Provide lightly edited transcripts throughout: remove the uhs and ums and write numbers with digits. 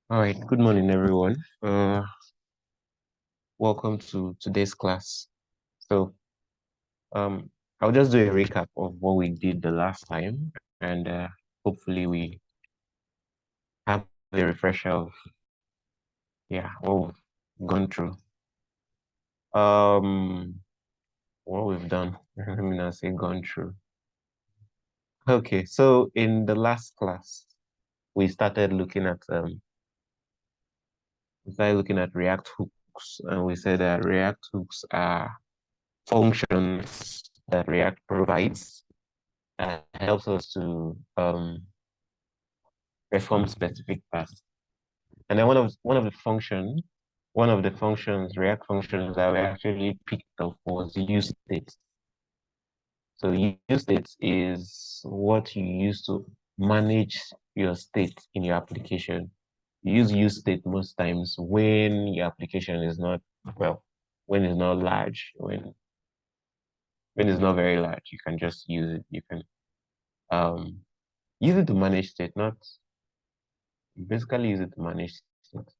All right, good morning, everyone. Welcome to today's class. So, I'll just do a recap of what we did the last time, and hopefully we have a refresher of what we've gone through. What we've done. Let me not say gone through. Okay, so in the last class, we started looking at React hooks, and we said that React hooks are functions that React provides helps us to perform specific tasks. And then one of the functions, React functions that we actually picked up was useState. So useState is what you use to manage your state in your application. You use useState most times when your application is not, well, when it's not large, when it's not very large, you can just use it. You can um use it to manage state, not basically use it to manage state.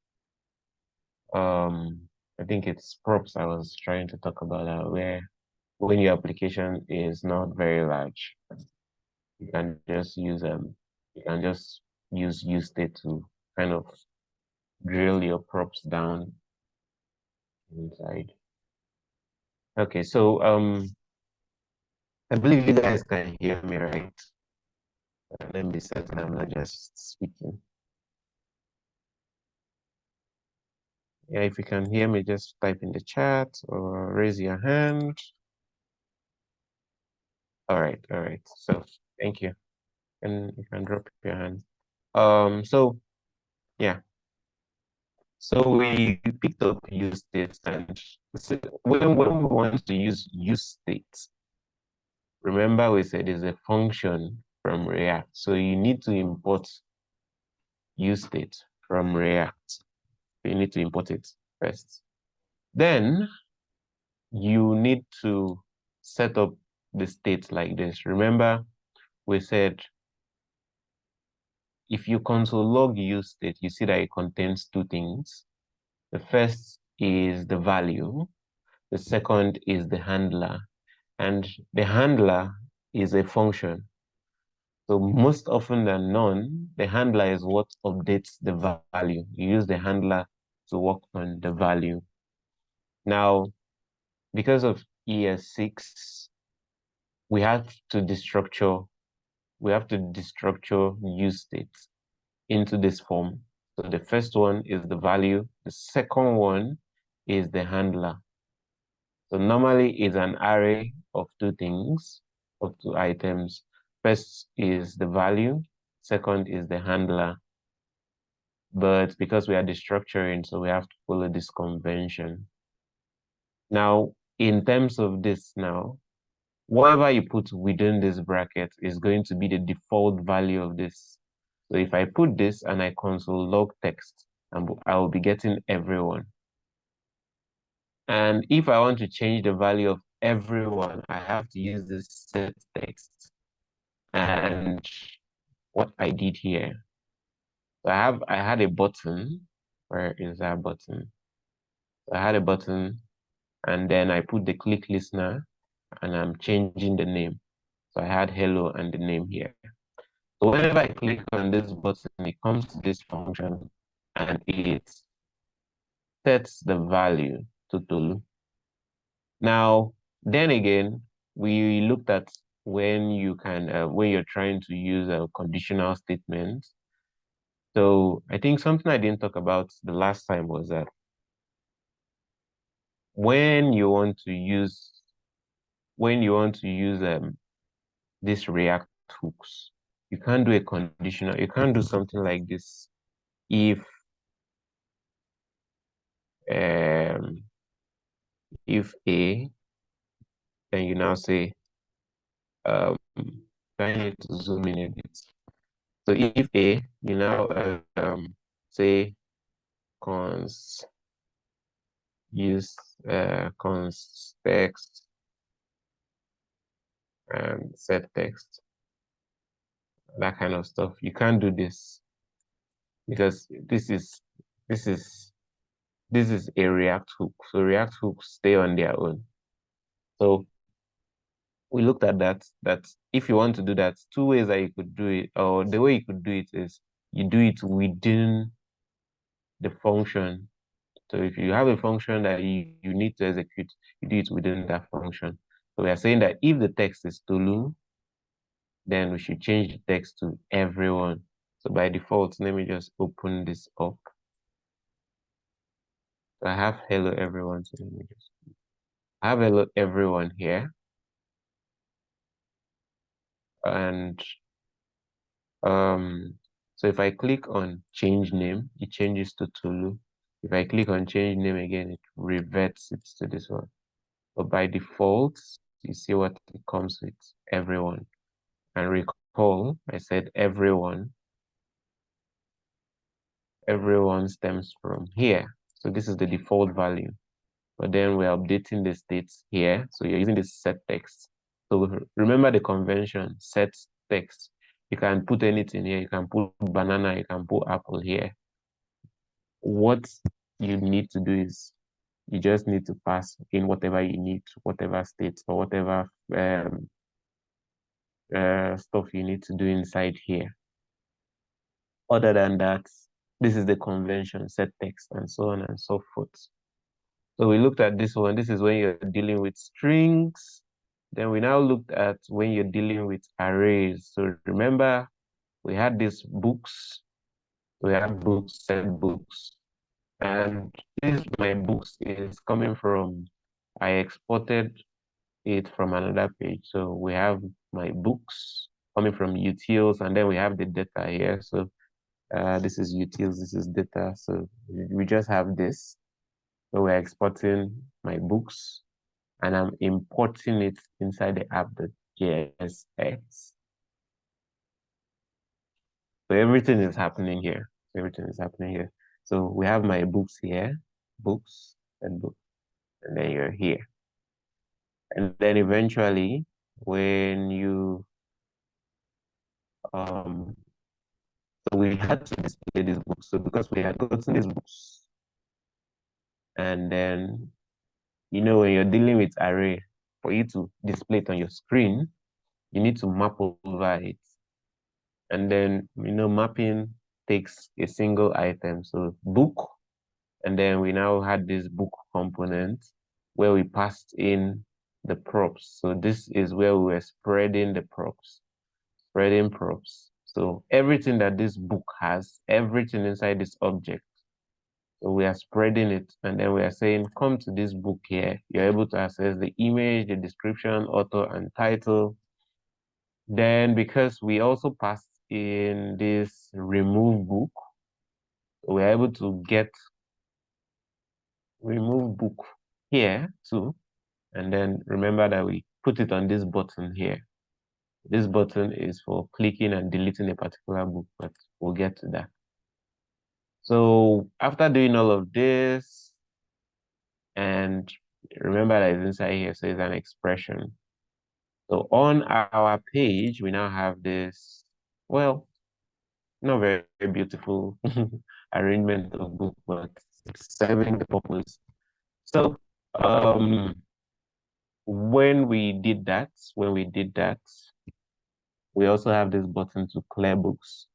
I think it's props I was trying to talk about where when your application is not very large, you can just use state to kind of drill your props down inside. Okay, so I believe you guys can hear me, right? Let me be certain I'm not just speaking. Yeah, if you can hear me, just type in the chat or raise your hand. All right. So thank you. And you can drop your hand. So yeah. So we picked up use states, and when we want to use states, remember we said it's a function from React. So you need to import use state from React. You need to import it first. Then you need to set up the state like this. Remember, we said if you console log use state, you see that it contains two things. The first is the value. The second is the handler. And the handler is a function. So most often than none, the handler is what updates the value. You use the handler to work on the value. Now, because of ES6, we have to destructure use states into this form. So the first one is the value. The second one is the handler. So normally it's an array of two things, of two items. First is the value, second is the handler. But because we are destructuring, so we have to follow this convention. Now, in terms of this now, whatever you put within this bracket is going to be the default value of this. So if I put this and I console log text, I will be getting everyone. And if I want to change the value of everyone, I have to use this set text. And what I did here, so I had a button. Where is that button? So I had a button, and then I put the click listener, and I'm changing the name. So I had hello and the name here. So whenever I click on this button, it comes to this function, and it sets the value to Tolu. Now, then again, we looked at when you're trying to use a conditional statement. So I think something I didn't talk about the last time was that when you want to use this React hooks, you can't do a conditional. You can't do something like this if um if A, then you now say I need to zoom in a bit. So if A, you now say const use const text and set text, that kind of stuff. You can't do this. because this is a React hook. So React hooks stay on their own. So we looked at that if you want to do that, two ways that you could do it, or the way you could do it is you do it within the function. So if you have a function that you need to execute, you do it within that function. So we are saying that if the text is Tolu, then we should change the text to everyone. So by default, let me just open this up. So I have hello everyone. So let me just I have hello everyone here. And so if I click on change name, it changes to Tolu. If I click on change name again, it reverts it to this one. But by default, you see what it comes with, everyone. And recall, I said everyone stems from here. So this is the default value. But then we're updating the states here. So you're using this set text. So remember the convention, set text. You can put anything here. You can put banana, you can put apple here. What you need to do is you just need to pass in whatever you need, whatever state or whatever stuff you need to do inside here. Other than that, this is the convention, set text, and so on and so forth. So we looked at this one. This is when you're dealing with strings. Then we now looked at when you're dealing with arrays. So remember, we had these books. We have books, set books. And this, my books, is coming from, I exported it from another page. So we have my books coming from utils, and then we have the data here. So this is utils, this is data. So we just have this. So we're exporting my books, and I'm importing it inside the app.jsx. So everything is happening here. Everything is happening here. So we have my books here, books and books, and then you're here. And then eventually, when you so we had to display these books. So because we had gotten these books, and then when you're dealing with array, for you to display it on your screen, you need to map over it. And then mapping takes a single item. So book, and then we now had this book component where we passed in the props. So this is where we were spreading the props. Spreading props. So everything that this book has, everything inside this object. So we are spreading it, and then we are saying, come to this book here. You're able to access the image, the description, author, and title. Then because we also passed in this remove book, we're able to get remove book here too. And then remember that we put it on this button here. This button is for clicking and deleting a particular book, but we'll get to that. So after doing all of this, and remember that it's inside here, so it's an expression. So on our page, we now have this, well, not very, very beautiful arrangement of book, but it's serving the purpose. So when we did that, we also have this button to clear books.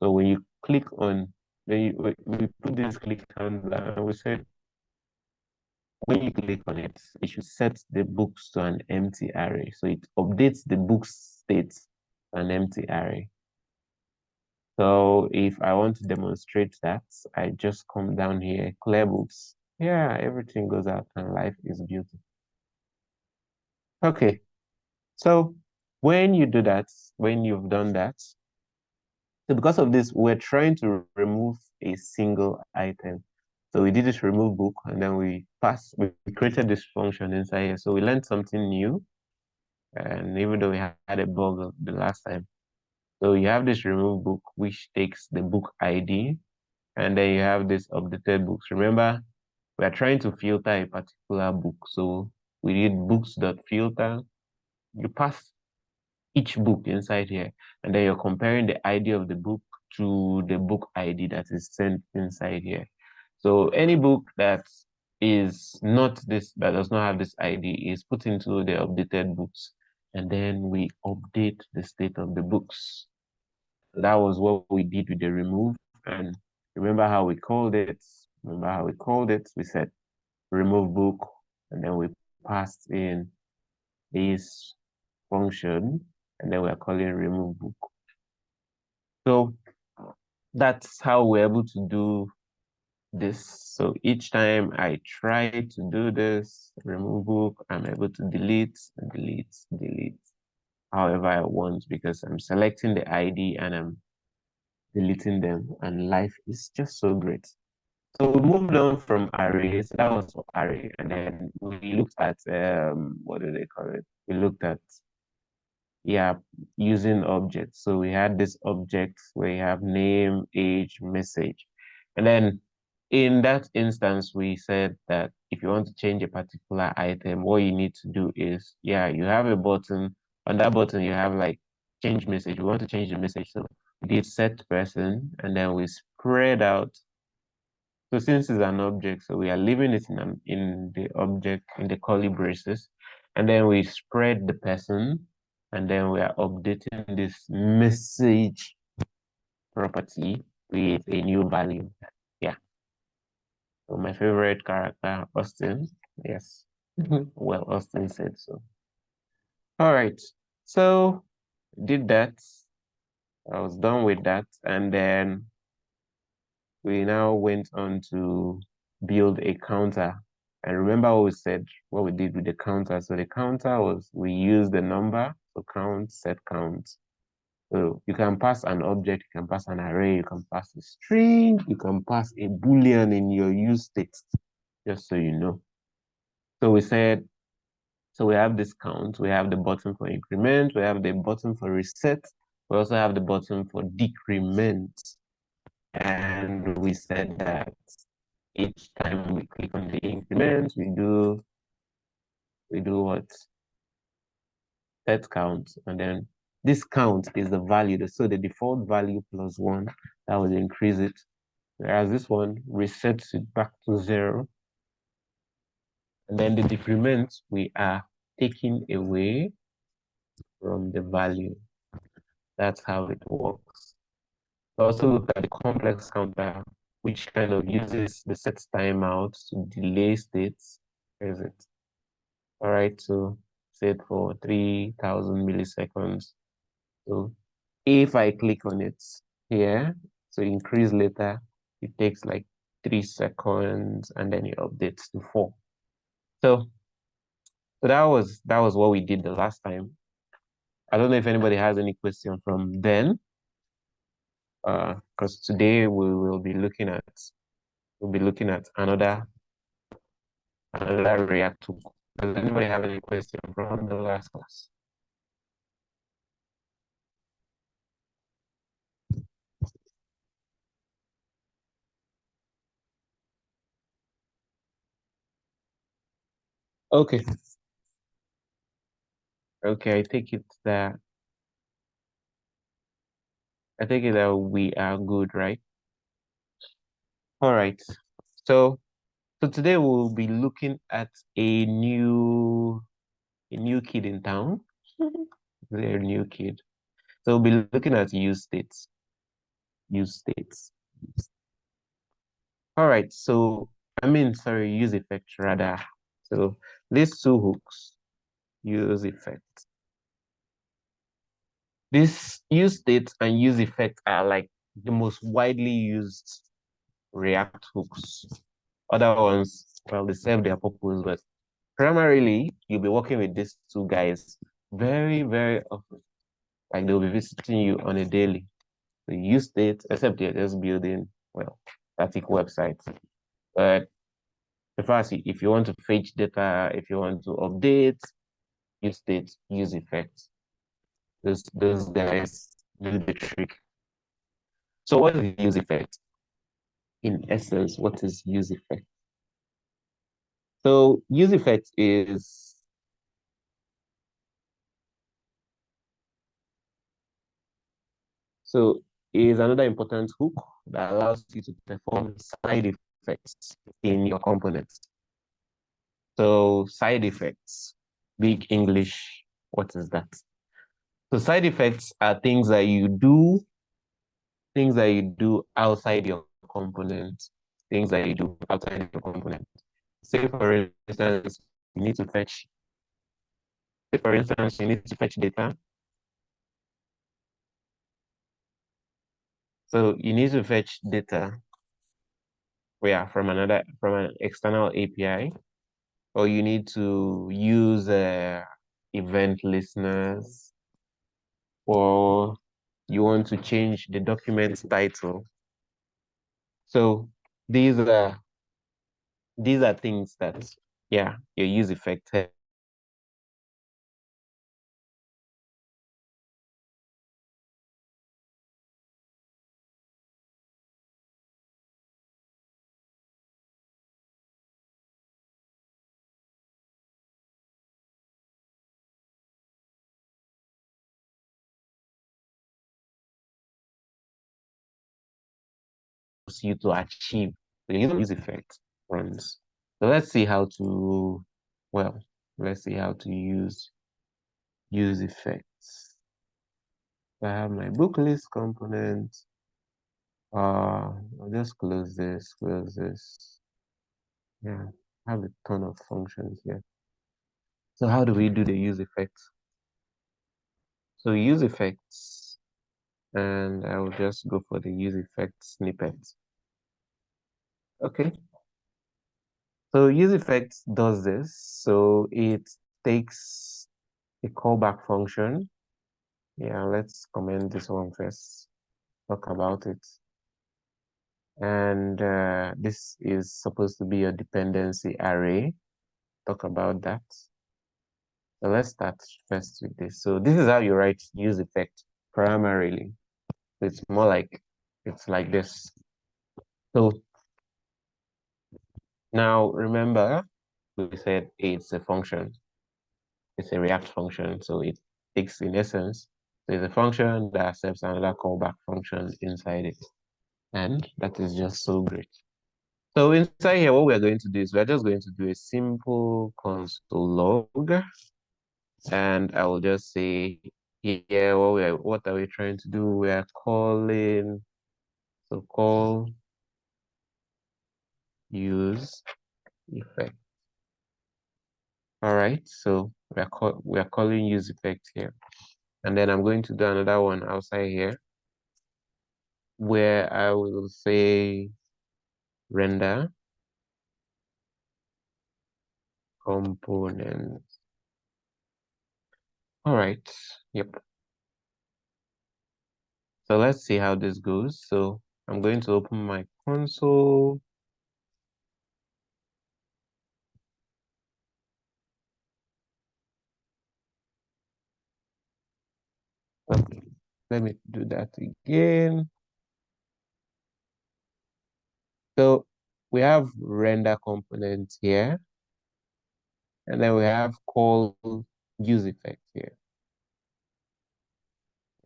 So when you click on, we put this click on, we said when you click on it, it should set the books to an empty array. So it updates the books state to an empty array. So if I want to demonstrate that, I just come down here, clear books. Yeah, everything goes out and life is beautiful. Okay, so when you do that, when you've done that, so because of this, we're trying to remove a single item. So we did this remove book, and then we created this function inside here. So we learned something new. And even though we had a bug the last time. So you have this remove book, which takes the book ID, and then you have this updated books. Remember, we are trying to filter a particular book. So we did books.filter. You pass each book inside here, and then you're comparing the ID of the book to the book ID that is sent inside here. So any book that is not this, that does not have this ID, is put into the updated books, and then we update the state of the books. That was what we did with the remove. And remember how we called it? Remember how we called it? We said remove book, and then we passed in this function, and then we're calling remove book. So that's how we're able to do this. So each time I try to do this remove book, I'm able to delete, delete, delete however I want, because I'm selecting the ID and I'm deleting them, and life is just so great. So we moved on from arrays. That was for array, and then we looked at what do they call it? We looked at, yeah, using objects. So we had this object where you have name, age, message. And then in that instance, we said that if you want to change a particular item, what you need to do is, yeah, you have a button. On that button, you have like change message. We want to change the message. So we did set person, and then we spread out. So since it's an object, so we are leaving it in the object, in the curly braces, and then we spread the person, and then we are updating this message property with a new value. Yeah. So my favorite character, Austin. Yes. Well, Austin said so. All right. So did that. I was done with that, and then we now went on to build a counter. And remember what we said, what we did with the counter. So the counter was, we use the number, so count, set count. So you can pass an object, you can pass an array, you can pass a string, you can pass a boolean in your use text, just so you know. So we said, so we have this count, we have the button for increment, we have the button for reset, we also have the button for decrement. And we said that each time we click on the increment, we do what? Set count. And then this count is the value. So the default value plus 1, that will increase it. Whereas this one resets it back to 0. And then the decrement, we are taking away from the value. That's how it works. Also look at the complex counter, which kind of uses the set timeout to delay states. Where is it? All right, so set for 3,000 milliseconds. So if I click on it here, so increase later, it takes like 3 seconds, and then it updates to 4. So that was what we did the last time. I don't know if anybody has any question from then, because today we'll be looking at another React tool. Does anybody have any question from the last class? Okay. Okay, I take it that we are good, right? All right. So today we'll be looking at a new kid in town. They're a new kid. So we'll be looking at use states. Use states. All right. So sorry, use effect rather. So these two hooks, use effect. This use state and use effect are like the most widely used React hooks. Other ones, well, they serve their purpose, but primarily you'll be working with these two guys very, very often. Like they'll be visiting you on a daily. So you use state, except you're just building, well, static websites. But if you want to fetch data, if you want to update, use state, use effect. Those guys do the trick. So what is use effect? In essence, what is use effect? So use effect is is another important hook that allows you to perform side effects in your components. So side effects, big English, what is that? So side effects are things that you do outside your component, things that you do outside your component. Say for instance, you need to fetch, say for instance, you need to fetch data. So you need to fetch data from an external API, or you need to use event listeners, or you want to change the document title. So these are things that, yeah, your use effect helps you to achieve the use effect runs. So let's see how to, well, let's see how to use effects. I have my book list component. I'll just close this, close this. Yeah, I have a ton of functions here. So how do we do the use effects? So use effects, and I will just go for the use effect snippet. Okay. So use effects does this. So it takes a callback function. Yeah, let's comment this one first. Talk about it. And this is supposed to be a dependency array. Talk about that. So let's start first with this. So this is how you write use effect primarily. It's more like, it's like this. So now remember, we said it's a function. It's a React function. So it takes, in essence, there's a function that accepts another callback function inside it. And that is just so great. So inside here, what we're going to do is we're just going to do a simple console log. And I will just say here, what are we trying to do? We are calling, so call use effect. All right, so we are calling use effect here. And then I'm going to do another one outside here where I will say render component. All right, yep. So let's see how this goes. So I'm going to open my console. Okay, let me do that again. So we have render component here, and then we have call use effect here,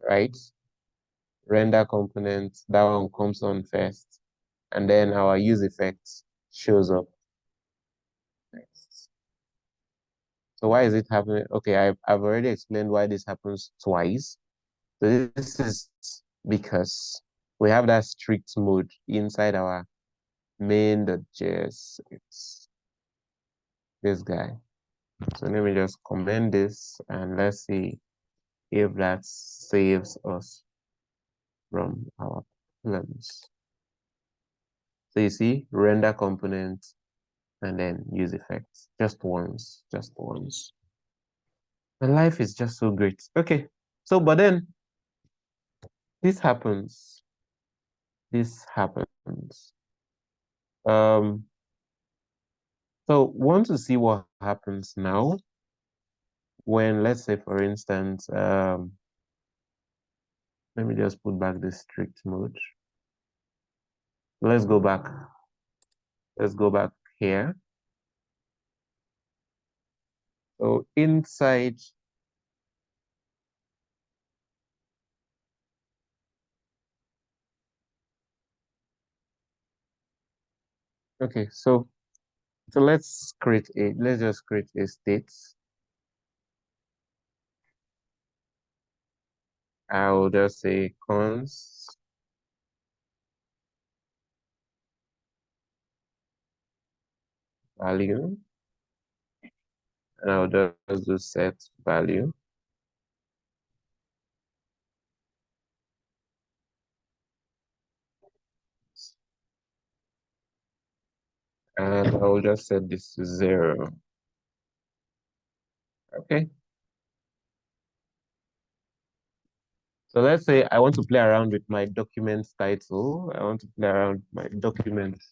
right? Render component, that one comes on first, and then our use effect shows up next. So why is it happening? Okay, I've already explained why this happens twice. So this is because we have that strict mode inside our main.js. It's this guy. So let me just comment this and let's see if that saves us from our problems. So you see, render component and then use effects just once, just once. And life is just so great. Okay, so but then this happens. This happens. Um, so want to see what happens now when, let's say, for instance, let me just put back this strict mode. Let's go back. Let's go back here. So inside, Okay, so let's just create a state. I'll just say const value, and I'll just do set value. And I'll just set this to 0. Okay. So let's say I want to play around with my document title. I want to play around with my document.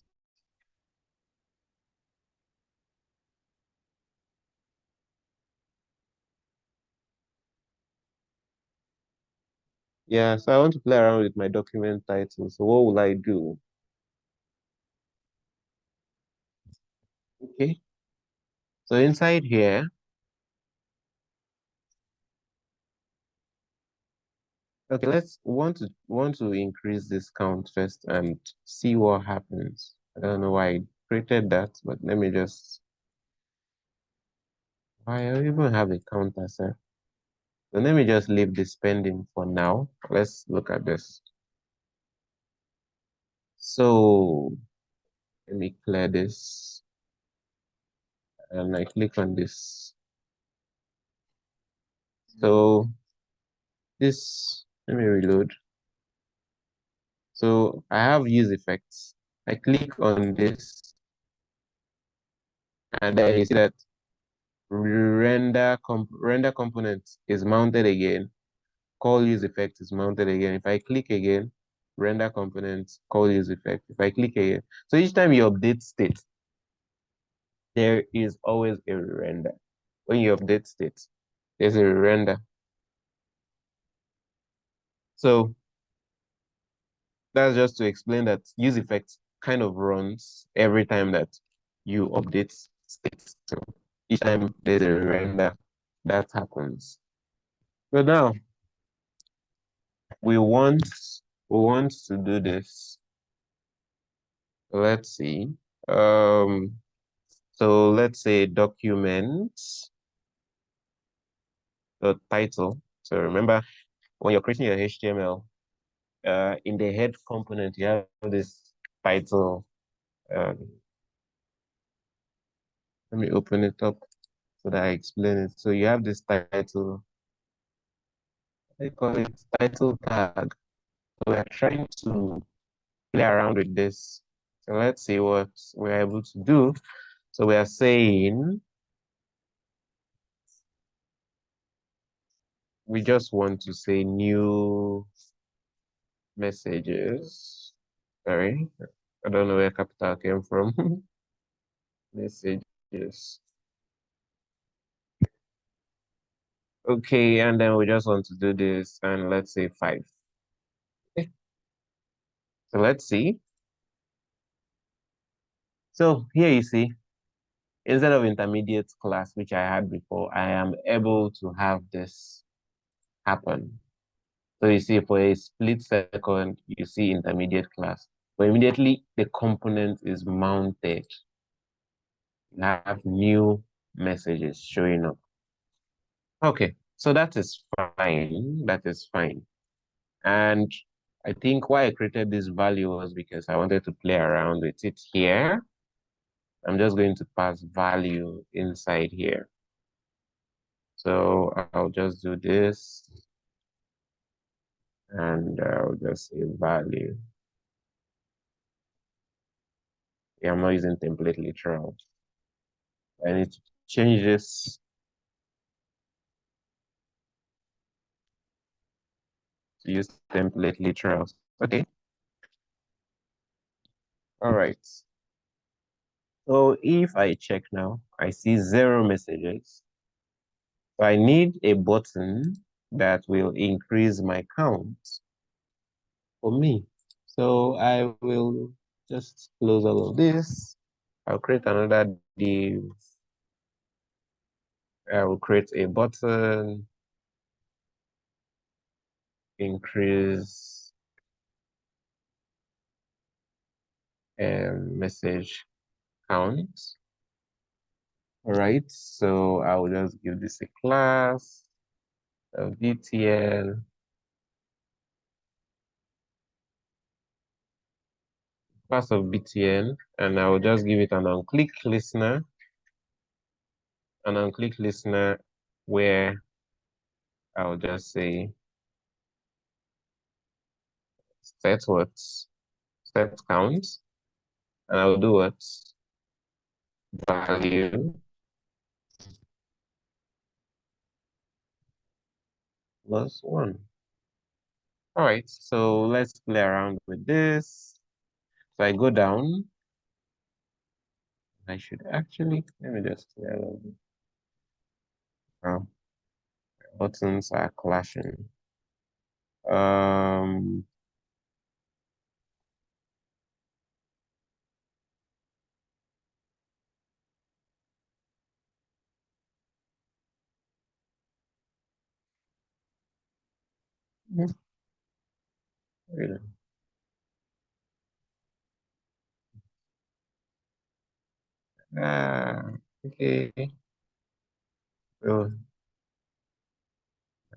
Yeah, so I want to play around with my document title. So what will I do? Okay. So inside here, okay, let's want to increase this count first and see what happens. I don't know why I created that, but let me just why I even have a counter, sir. So let me just leave this pending for now. Let's look at this. So let me clear this and I click on this. So this, let me reload. So I have use effects. I click on this and then you see that render component is mounted again. Call use effect is mounted again. If I click again, render component, call use effect. If I click again. So each time you update state, there is always a render. When you update state, there's a render. So that's just to explain that use effect kind of runs every time that you update state. So each time there's a render that happens. So now we want we want to do this. Let's see. Um, so let's say documents, the title. So remember when you're creating your HTML, in the head component, you have this title. Um, let me open it up so that I explain it. So you have this title, they call it title tag. So we're trying to play around with this. So let's see what we're able to do. So we are saying we just want to say new messages. Sorry, I don't know where capital came from. Messages. Okay, and then we just want to do this and let's say 5. Okay, so let's see. So here you see, instead of intermediate class, which I had before, I am able to have this happen. So you see for a split second, you see intermediate class. But immediately the component is mounted. You have new messages showing up. Okay, so that is fine. That is fine. And I think why I created this value was because I wanted to play around with it here. I'm just going to pass value inside here. So I'll just do this and I'll just say value. Yeah, I'm not using template literal. I need to change this to use template literal. Okay, all right. So if I check now, I see 0 messages. So I need a button that will increase my count for me. So I will just close all of this. I'll create another div. I will create a button, increase message. count. All right, so I will just give this a class of DTL class of BTN, and I will just give it an on-click listener, where I'll just say set what? Set count, and I'll do what? Value plus 1. All right, so let's play around with this. So I go down. I should actually, let me just clear a little bit. Buttons are clashing. Um, wait a- okay. So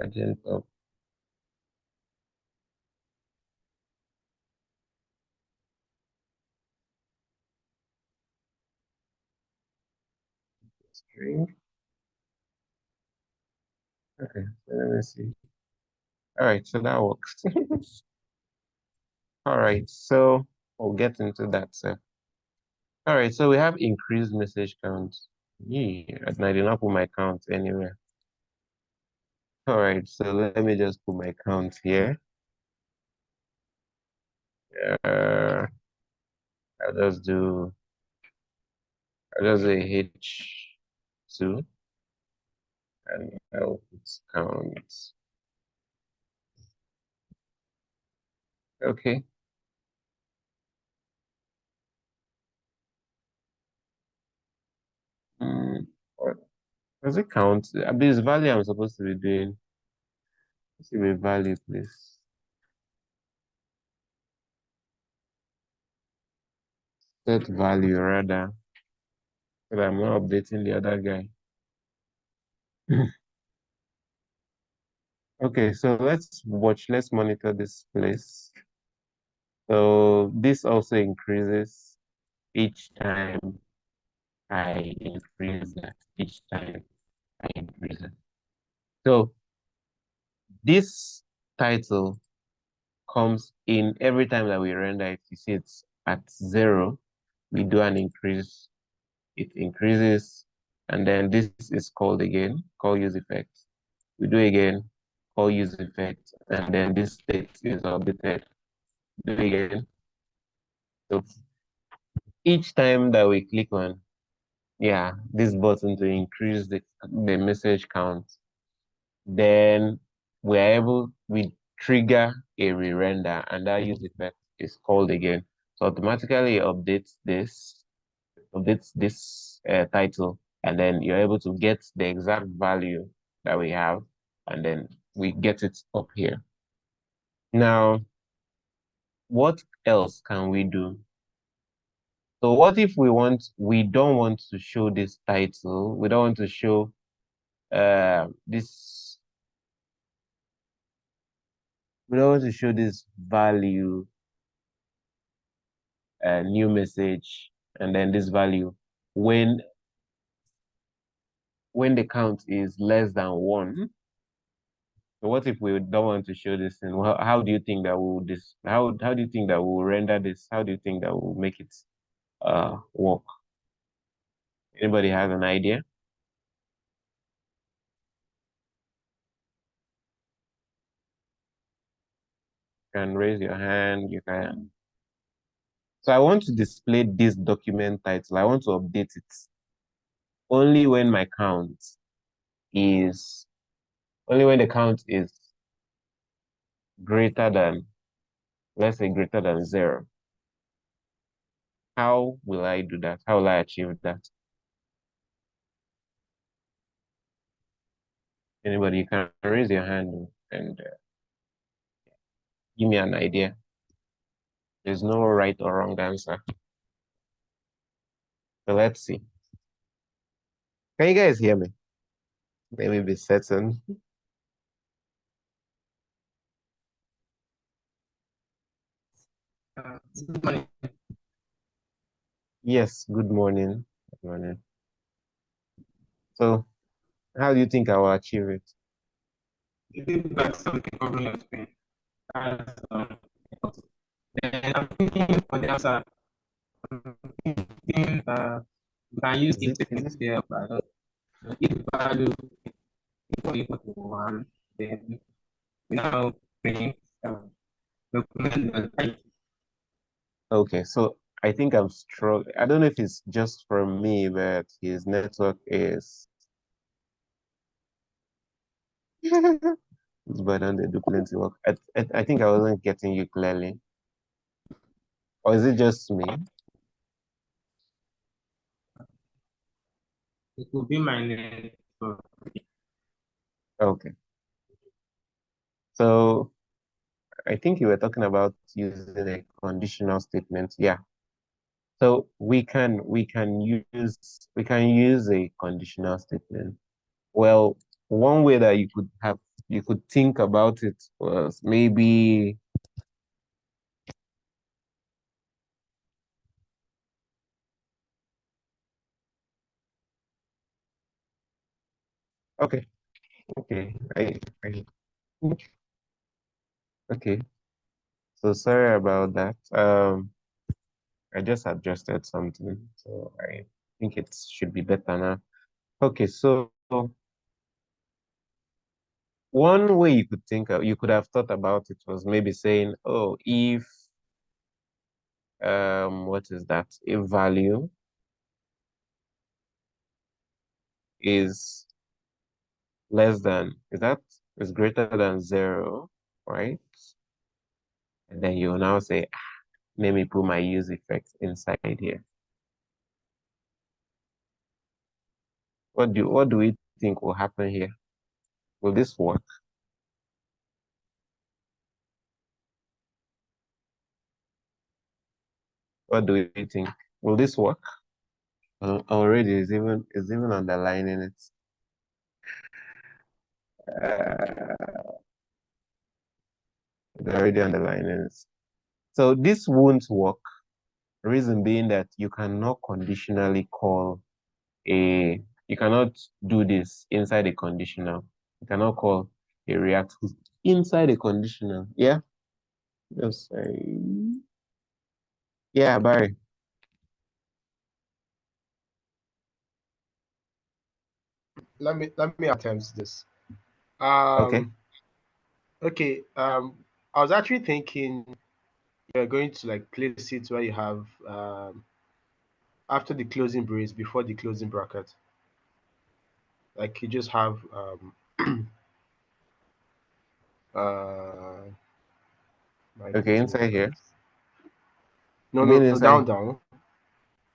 agent of string. Okay, so let me see. All right, so that works. All right, so we'll get into that. So, all right, so we have increased message count. Yeah, and I did not put my count anywhere. All right, so let me just put my count here. Uh, I'll just do, I'll just say H2 and I'll put count. Okay. What does it count? This value I'm supposed to be doing. Let's see my value, please. Set value rather. So that I'm not updating the other guy. Okay, so let's watch, let's monitor this place. So this also increases each time I increase that, each time I increase it. So this title comes in every time that we render it. You see it's at 0, we do an increase, it increases, and then this is called again, call useEffect. We do again, call useEffect, and then this state is updated. Do again. So each time that we click on, yeah, this button to increase the message count, then we trigger a re-render, and that useEffect is called again. So automatically it updates this title, and then you're able to get the exact value that we have, and then we get it up here. Now, what else can we do? So what if we don't want to show this title, we don't want to show this, we don't want to show this value, new message, and then this value when the count is less than 1. So what if we don't want to show this thing? Well, how do you think that we'll this how do you think that we'll render this? How do you think that we'll make it work? Anybody has an idea? You can raise your hand, you can. So I want to display this document title. I want to update it only when my count is only when the count is greater than, let's say greater than 0. How will I do that? How will I achieve that? Anybody, you can raise your hand and give me an idea. There's no right or wrong answer. So let's see. Can you guys hear me? Let me be certain. Good morning. Yes, good morning. Good morning. So how do you think I will achieve it? You did back something from your screen. Then I'm thinking for the answer, I'm thinking we can use Is if it statement here, but I don't know. If value equal to one, then we now print document the type. okay? So I think I'm strong. I don't know if it's just from me, but his network is it's better than they do plenty work. I think I wasn't getting you clearly. Or is it just me? It will be my network. Okay. So I think you were talking about using a conditional statement. Yeah. So we can use a conditional statement. Well, one way that you could think about it was maybe okay, okay. I okay. So sorry about that. I just adjusted something, so I think it should be better now. Okay, so one way you could have thought about it was maybe saying, oh, if what is that? If value is is greater than zero, right? And then you will now say, "Ah, let me put my use effect inside here." What do we think will happen here? Will this work? What do we think? Will this work? Already is even underlining it. It's already underlining it. So this won't work. Reason being that you cannot do this inside a conditional. You cannot call a React hook inside a conditional. Yeah. Just yeah, Barry. Let me attempt this. Okay. Um, okay. I was actually thinking you're going to like place it where you have after the closing brace, before the closing bracket. Like you just have uh my Okay, inside network. here. No, You mean no, no, down, inside? down.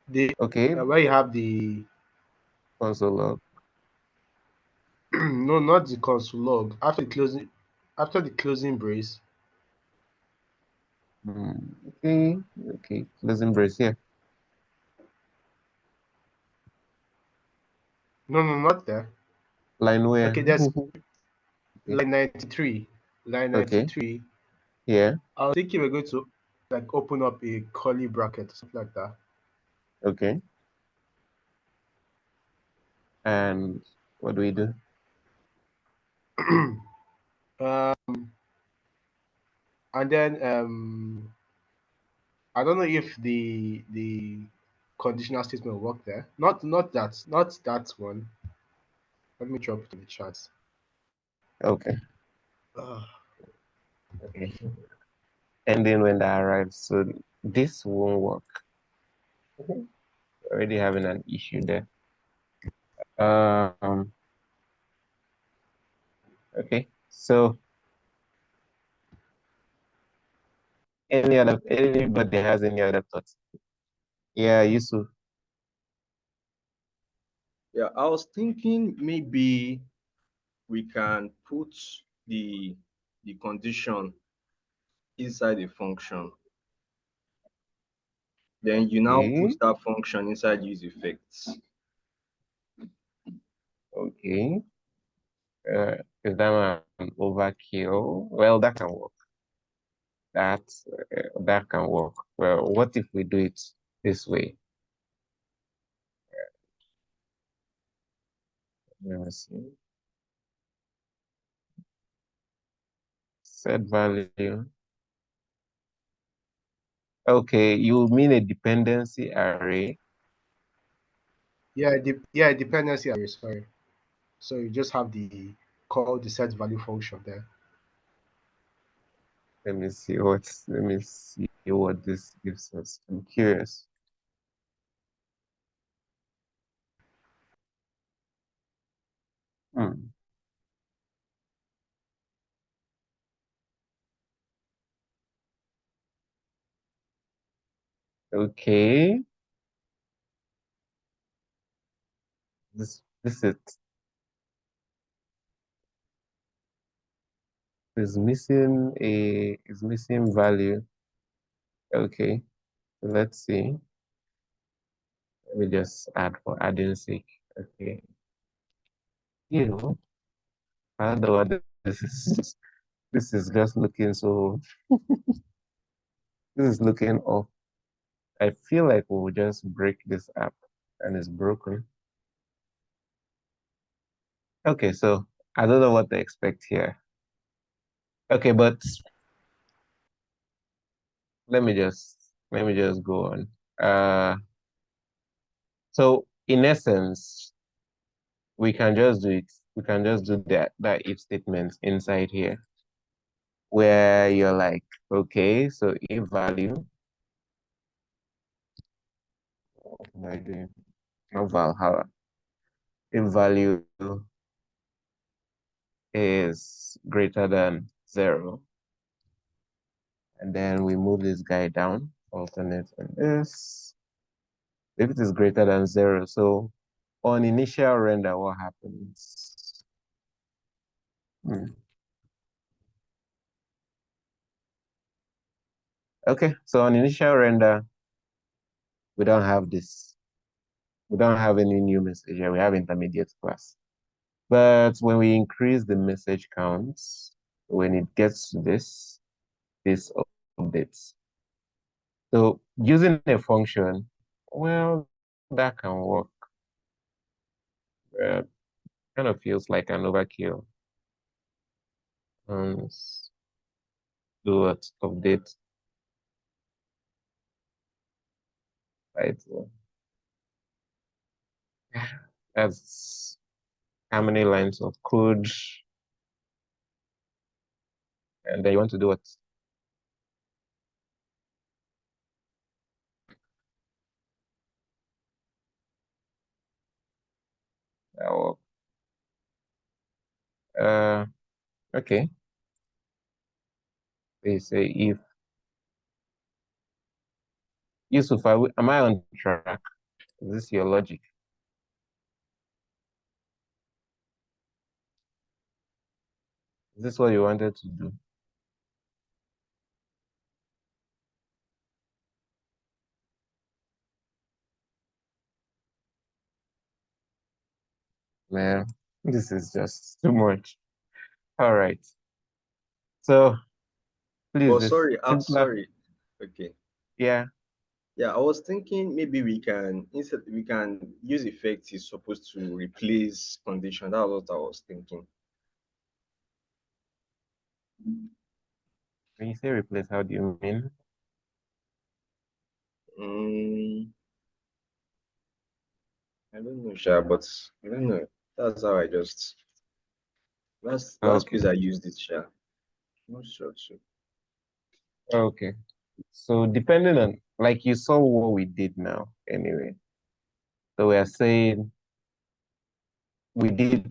The Okay, where you have the console log. no, not the console log. After the closing brace. Okay, okay. Closing brace here. No, no, not there. Line where? Okay, there's Okay. line 93. Line Okay. 93. Yeah. I was thinking we're going to like open up a curly bracket, something like that. Okay. And what do we do? um, and then I don't know if the conditional statement will work there. Not that one. Let me drop it in the chat. Okay. Uh, Okay. And then when that arrives, so this won't work. Okay. Already having an issue there. Um. Okay. So anybody has any other thoughts? Yeah, Yusuf. Yeah, I was thinking maybe we can put the the condition inside a function. Then you now Okay. put that function inside useEffect. Okay. Is that an overkill? Well, that can work. That can work. Well, what if we do it this way? Let me see. Set value. Okay, you mean a dependency array? Yeah, dependency array, sorry. So you just have the call the set value function there. Let me see what this gives us. I'm curious. Hmm. Okay. This is missing value. Okay. Let's see. Let me just add for adding sake. Okay. You I don't know what this is. This is just looking so this is looking off. I feel like we'll just break this app and it's broken. Okay, so I don't know what to expect here. Okay, but let me just go on. So in essence, we can just do it. We can just do that if statement inside here where you're like, okay, so if value, what am I doing? Not Valhalla. If value is greater than 0, and then we move this guy down, alternate and this. If it is greater than 0, so on initial render, what happens? Hmm. Okay, so on initial render, we don't have this. We don't have any new message here. We have intermediate class. But when we increase the message counts, when it gets to this updates. So using a function, well, that can work. Kind of feels like an overkill. Let's do what update title. That's how many lines of code, and then you want to do what? Oh, okay. They say if Yusuf, am I on track? Is this your logic? Is this what you wanted to do? Man, this is just too much. All right. So please, But this sorry, simpler. sorry. Okay. Yeah. Yeah, I was thinking maybe we can use effect is supposed to replace condition. That was what I was thinking. When you say replace, how do you mean? Mm, I don't know, Sha, but I don't know. That's how I just last Okay. piece I used it, Sha. Not sure too. Okay. So depending on, like you saw what we did now anyway. So we are saying we did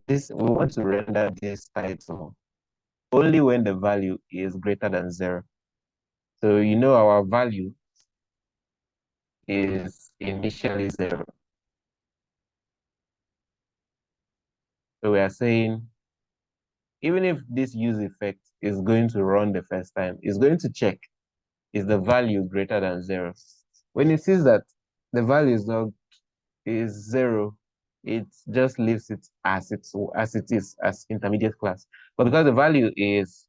this, we want to render this title only when the value is greater than 0. So you know our value is initially 0. So we are saying even if this use effect is going to run the first time, it's going to check is the value greater than 0. When it sees that the value is 0, it just leaves it as it is as intermediate class. But because the value is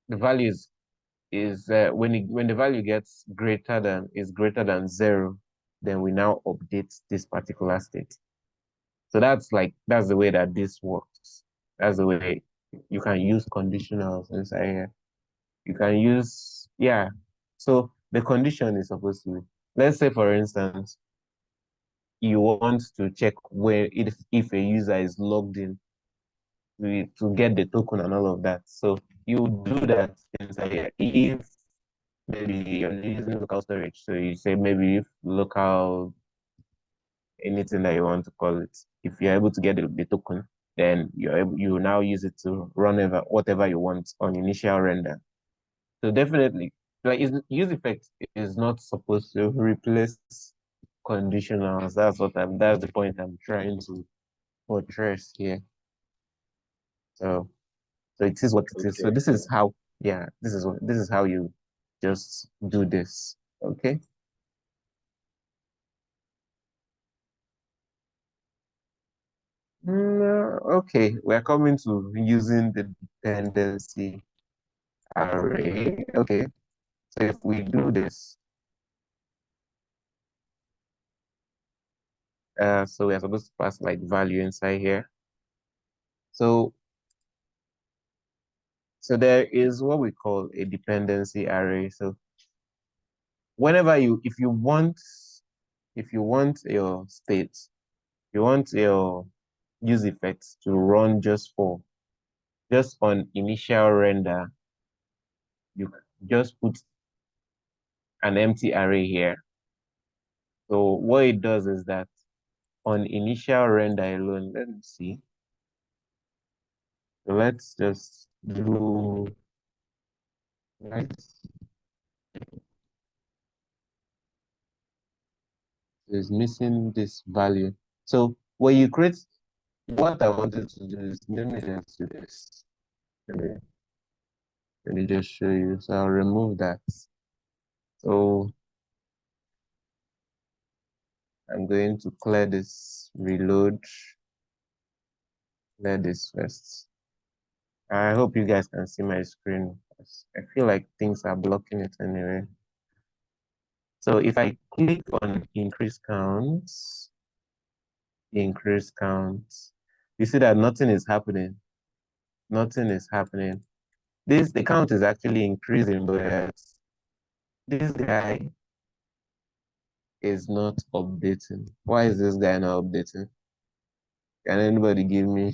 when the value gets greater than 0, then we now update this particular state. So that's the way that this works. That's the way you can use conditionals inside here. You can use, yeah. So the condition is supposed to be, let's say for instance, you want to check where if a user is logged in to get the token and all of that. So you do that inside here. If maybe you're using local storage, so you say maybe if local anything that you want to call it. If you're able to get the token, then you now use it to run whatever you want on initial render. So definitely, like use effect is not supposed to replace conditionals. That's the point I'm trying to portray here. So it is what it is. So Okay. this is how, yeah, this is how you just do this. Okay. Okay, we're coming to using the dependency array. Okay, so if we do this, so we're supposed to pass like value inside here. So there is what we call a dependency array. So whenever if you want your state, you want your use effects to run just on initial render, you just put an empty array here. So what it does is that on initial render alone, let me see. So let's just do, right? So it's missing this value. So when you create, what I wanted to do is, let me just do this. Let me just show you. So I'll remove that. So I'm going to clear this, reload, clear this first. I hope you guys can see my screen. I feel like things are blocking it anyway. So if I click on increase counts, you see that nothing is happening. Nothing is happening. The count is actually increasing, but this guy is not updating. Why is this guy not updating? Can anybody give me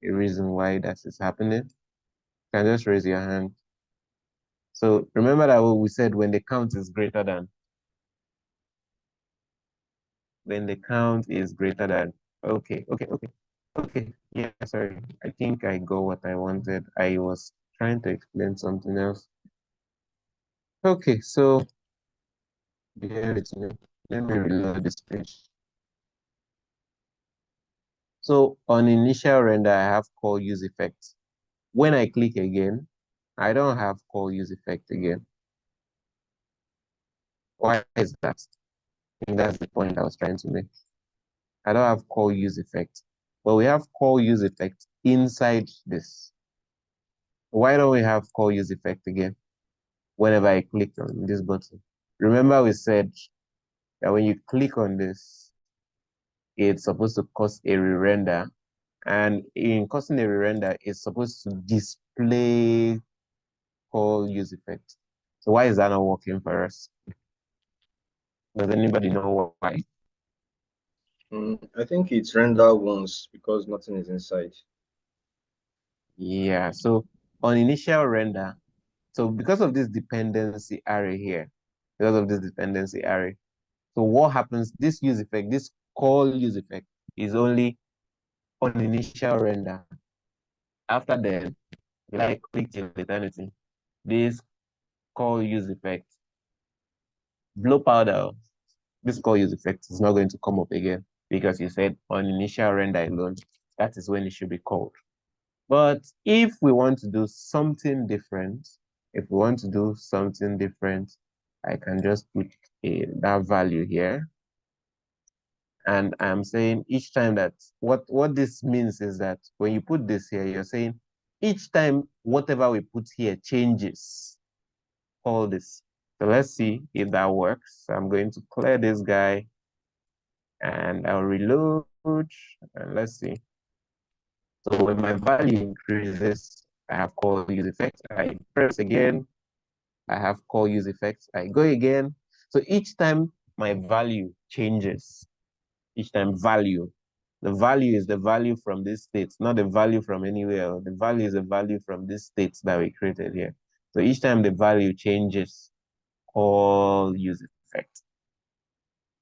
a reason why that is happening? Can just raise your hand. So remember that what we said when the count is greater than, okay, yeah, sorry. I think I got what I wanted. I was trying to explain something else. Okay, so bear with me. Let me reload this page. So on initial render, I have call use effect. When I click again, I don't have call use effect again. Why is that? I think that's the point I was trying to make. I don't have call use effect, but we have call use effect inside this. Why don't we have call use effect again whenever I click on this button? Remember we said that when you click on this, it's supposed to cause a re-render. And in causing a re-render, it's supposed to display call use effect. So why is that not working for us? Does anybody know why? I think it's render once because nothing is inside. Yeah, so on initial render, so because of this dependency array here, so what happens, this use effect, this call use effect is only on initial render. After then, like click till eternity, this call use effect, blow powder, this call use effect is not going to come up again because you said on initial render alone, that is when it should be called. But if we want to do something different, I can just put that value here. And I'm saying each time that what this means is that when you put this here, you're saying each time whatever we put here changes all this. So let's see if that works. So I'm going to clear this guy and I'll reload and let's see. So when my value increases, I have call useEffect. I press again, I have call useEffect. I go again. So each time my value changes, each time value. The value is the value from this state, not the value from anywhere. The value is the value from this state that we created here. So each time the value changes, call useEffect.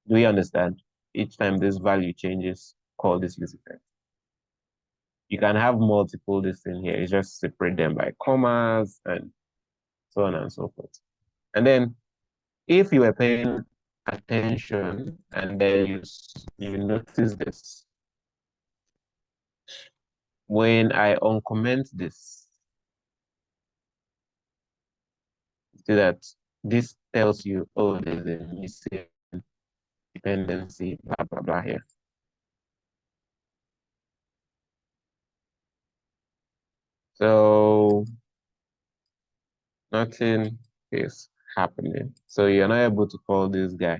Do we understand? Each time this value changes, call this useEffect. You can have multiple this in here. You just separate them by commas and so on and so forth. And then if you were paying attention and then you notice this, when I uncomment this, see that this tells you, oh, there's a missing dependency, blah, blah, blah here. So nothing is happening. So you're not able to call this guy.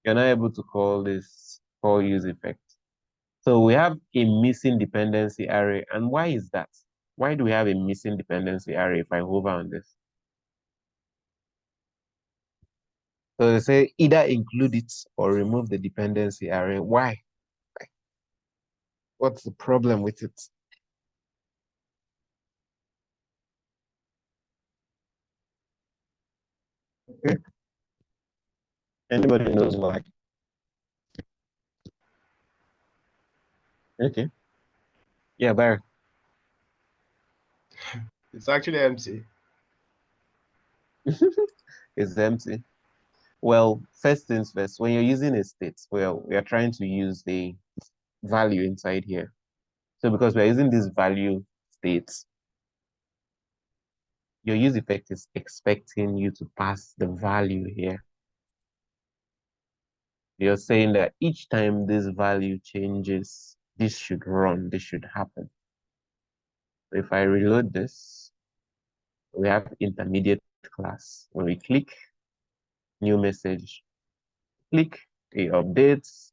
You're not able to call this call useEffect. So we have a missing dependency array. And why is that? Why do we have a missing dependency array if I hover on this? So they say either include it or remove the dependency array. Why? What's the problem with it? Okay. Anybody knows why? Okay. Yeah, Barry. It's actually empty. It's empty. Well, first things first, when you're using a state, well, we are trying to use the value inside here. So because we're using this value states, your useEffect is expecting you to pass the value here. You're saying that each time this value changes, this should run, this should happen. So if I reload this, we have intermediate class. When we click new message, click, it updates.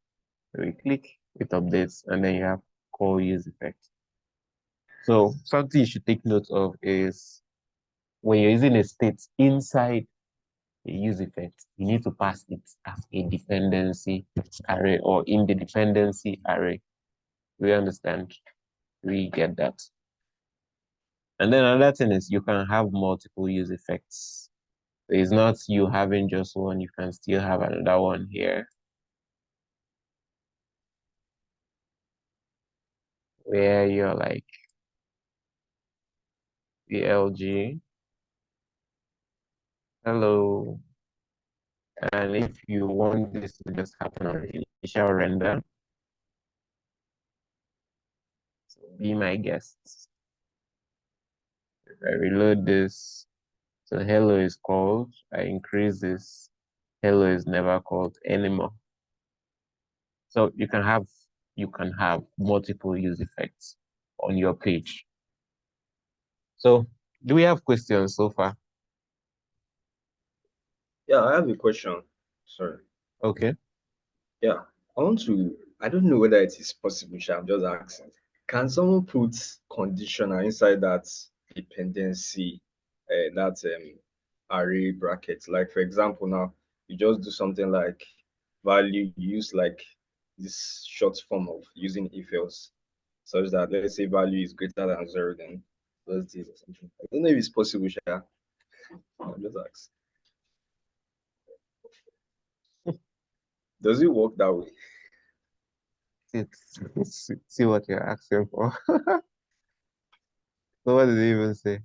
We click, it updates, and then you have call useEffect. So something you should take note of is when you're using a state inside a useEffect, you need to pass it as a dependency array or in the dependency array. We understand. We get that. And then another thing is you can have multiple useEffects. So it's not you having just one, you can still have another one here. Where you're like VLG, hello. And if you want this to just happen on the initial render, so be my guest. If I reload this, so hello is called, I increase this, hello is never called anymore. So you can have multiple useEffects on your page. So do we have questions so far? Yeah, I have a question. Sorry. Okay. Yeah, I don't know whether it is possible, I'm just asking. Can someone put conditioner inside that dependency, that array bracket? Like, for example, now you just do something like value, you use like this short form of using if else, such that let's say value is greater than zero, then does this or something. I don't know if it's possible, I'm just asking. Does it work that way? See what you're asking for. So what did he even say?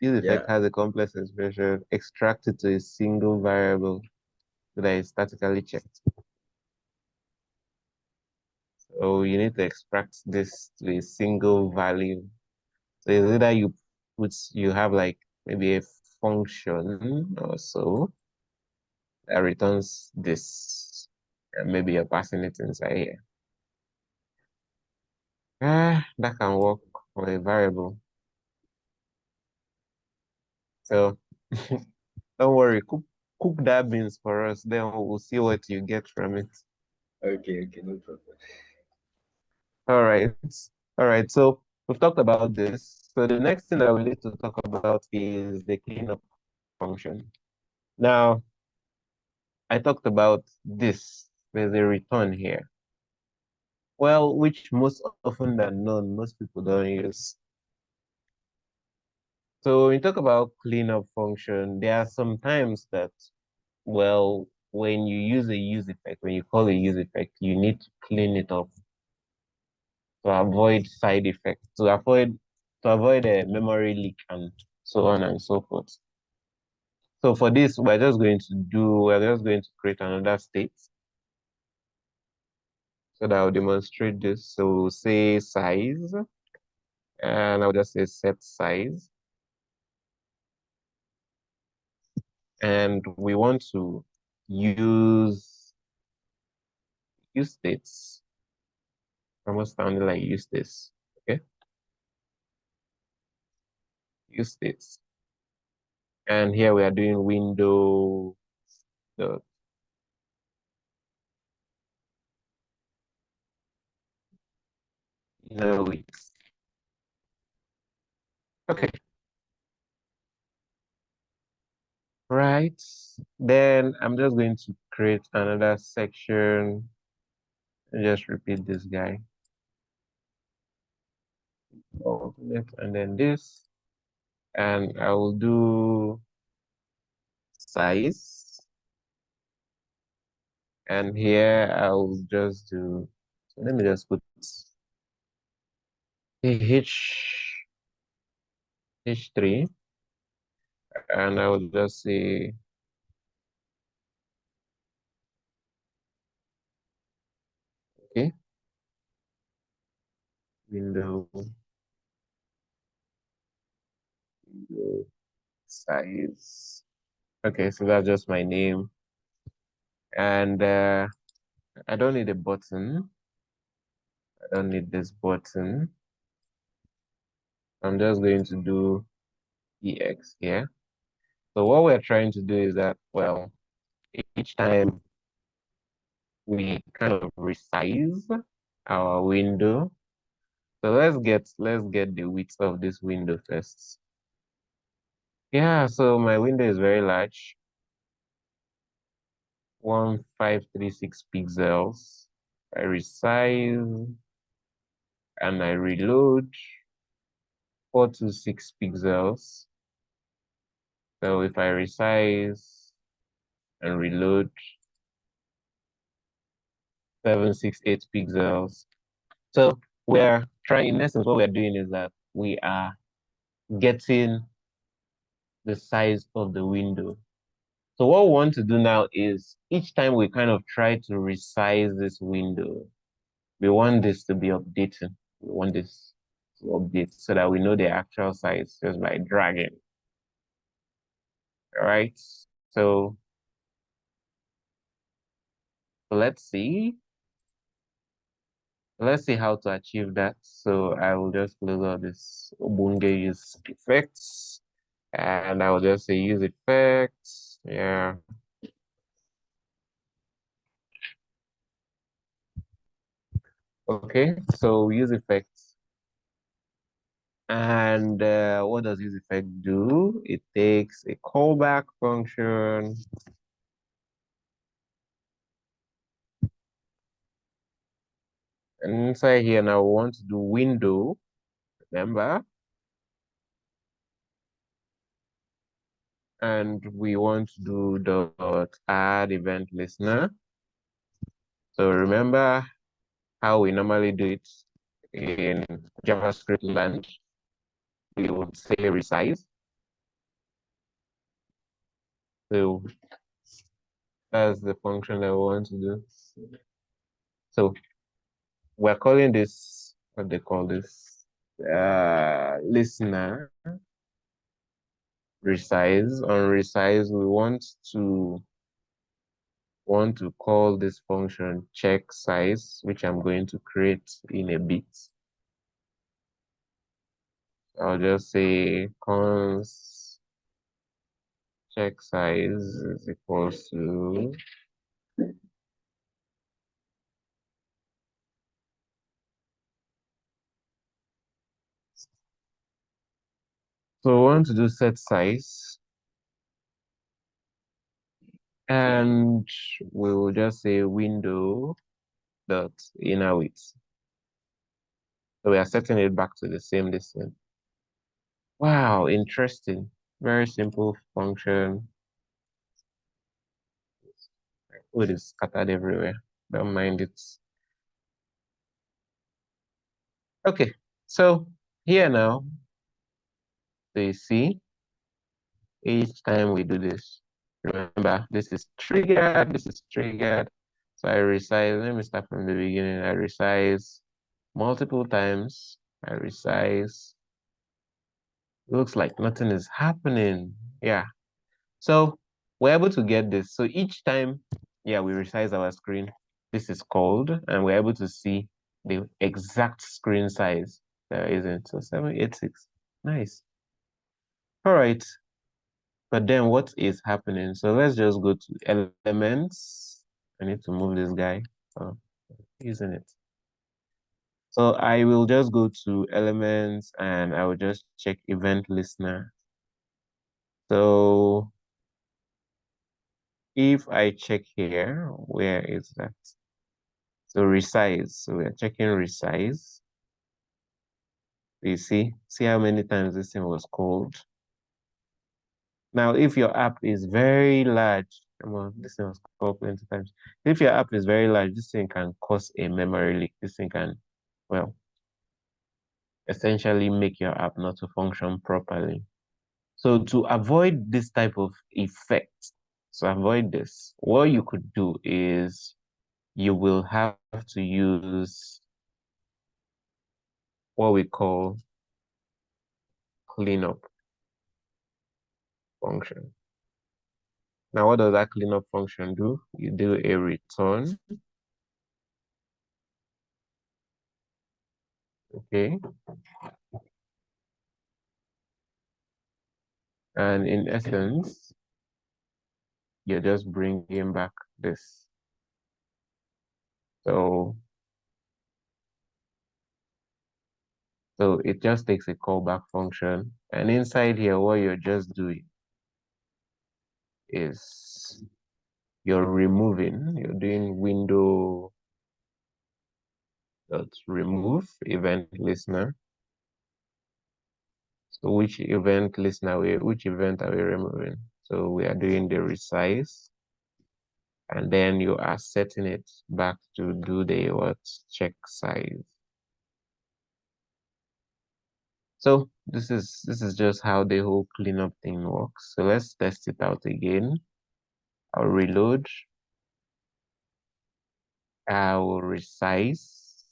useEffect Yeah. has a complex expression extracted to a single variable that is statically checked. So you need to extract this to a single value. So it's either you have like maybe a function also that returns this, and maybe you're passing it inside here. That can work for a variable. So don't worry, cook that beans for us, then we'll see what you get from it. Okay, no problem. All right. All right. So we've talked about this. So the next thing that we need to talk about is the cleanup function. Now, I talked about this. There's a return here. Well, which most often than not, most people don't use. So when you talk about cleanup function, there are some times that, well, when you use a use effect, when you call a use effect, you need to clean it up to avoid side effects, to avoid a memory leak and so on and so forth. So for this, we're just going to create another state so that I'll demonstrate this. So we'll say size, and I'll just say set size. And we want to use states. Almost sounding like use this. Okay. Use states. And here we are doing window dot inner width. Okay. Right. Then I'm just going to create another section and just repeat this guy. And then this, and I will do size. And here I'll just do, so let me just put H3, and I will just say okay, window size. Okay, so that's just my name. And I don't need a button. I don't need this button. I'm just going to do EX here. So what we're trying to do is that, well, each time we kind of resize our window. So let's get the width of this window first. Yeah, so my window is very large. 1536 pixels. I resize and I reload 426 pixels. So if I resize and reload 768 pixels. So we're trying, in essence, what we're doing is that we are getting the size of the window. So what we want to do now is each time we kind of try to resize this window, we want this to be updated. We want this to update so that we know the actual size just by dragging. All right. So let's see. Let's see how to achieve that. So I will just close all this Ubuntu use effects, and I will just say use effects. Yeah. Okay. So use effects. And what does use effect do? It takes a callback function. And inside here now we want to do window, remember? And we want to do dot add event listener. So remember how we normally do it in JavaScript land. We would say resize. So that's the function that we want to do. So we're calling this, what they call this, listener resize. On resize, we want to call this function check size, which I'm going to create in a bit. I'll just say const check size is equals to so we want to do set size, and we will just say window dot inner width. So we are setting it back to the same distance. Wow, interesting. Very simple function. Code is scattered everywhere. Don't mind it. Okay, so here now, so you see, each time we do this, remember, this is triggered, this is triggered. So I resize, let me start from the beginning. I resize multiple times. I resize. Looks like nothing is happening. Yeah. So we're able to get this. So each time, yeah, we resize our screen. This is called, and we're able to see the exact screen size there isn't. So 786. Nice. All right. But then what is happening? So let's just go to elements. I need to move this guy. Oh, isn't it? So I will just go to elements and I will just check event listener. So if I check here, where is that? So resize. So we're checking resize. You see how many times this thing was called. Now, if your app is very large, come on, this thing was called plenty times. If your app is very large, this thing can cause a memory leak. This thing can, well, essentially make your app not to function properly. So to avoid this type of effect, so avoid this, what you could do is you will have to use what we call cleanup function. Now, what does that cleanup function do? You do a return. Okay. And in essence, you're just bringing back this. So it just takes a callback function. And inside here, what you're just doing is you're doing window dot remove event listener. So which event are we removing? So we are doing the resize, and then you are setting it back to do the what check size. So this is just how the whole cleanup thing works. So let's test it out again. I'll reload. I'll resize.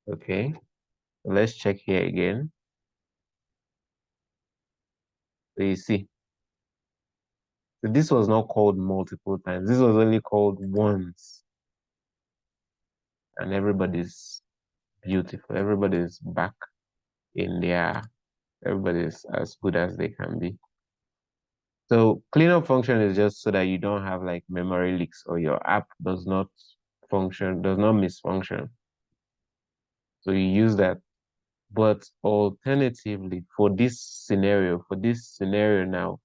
Okay. Let's check here again. So you see, so this was not called multiple times. This was only called once. And everybody's beautiful. Everybody's back in their, everybody's as good as they can be. So cleanup function is just so that you don't have like memory leaks or your app does not misfunction. So you use that. But alternatively, for this scenario now,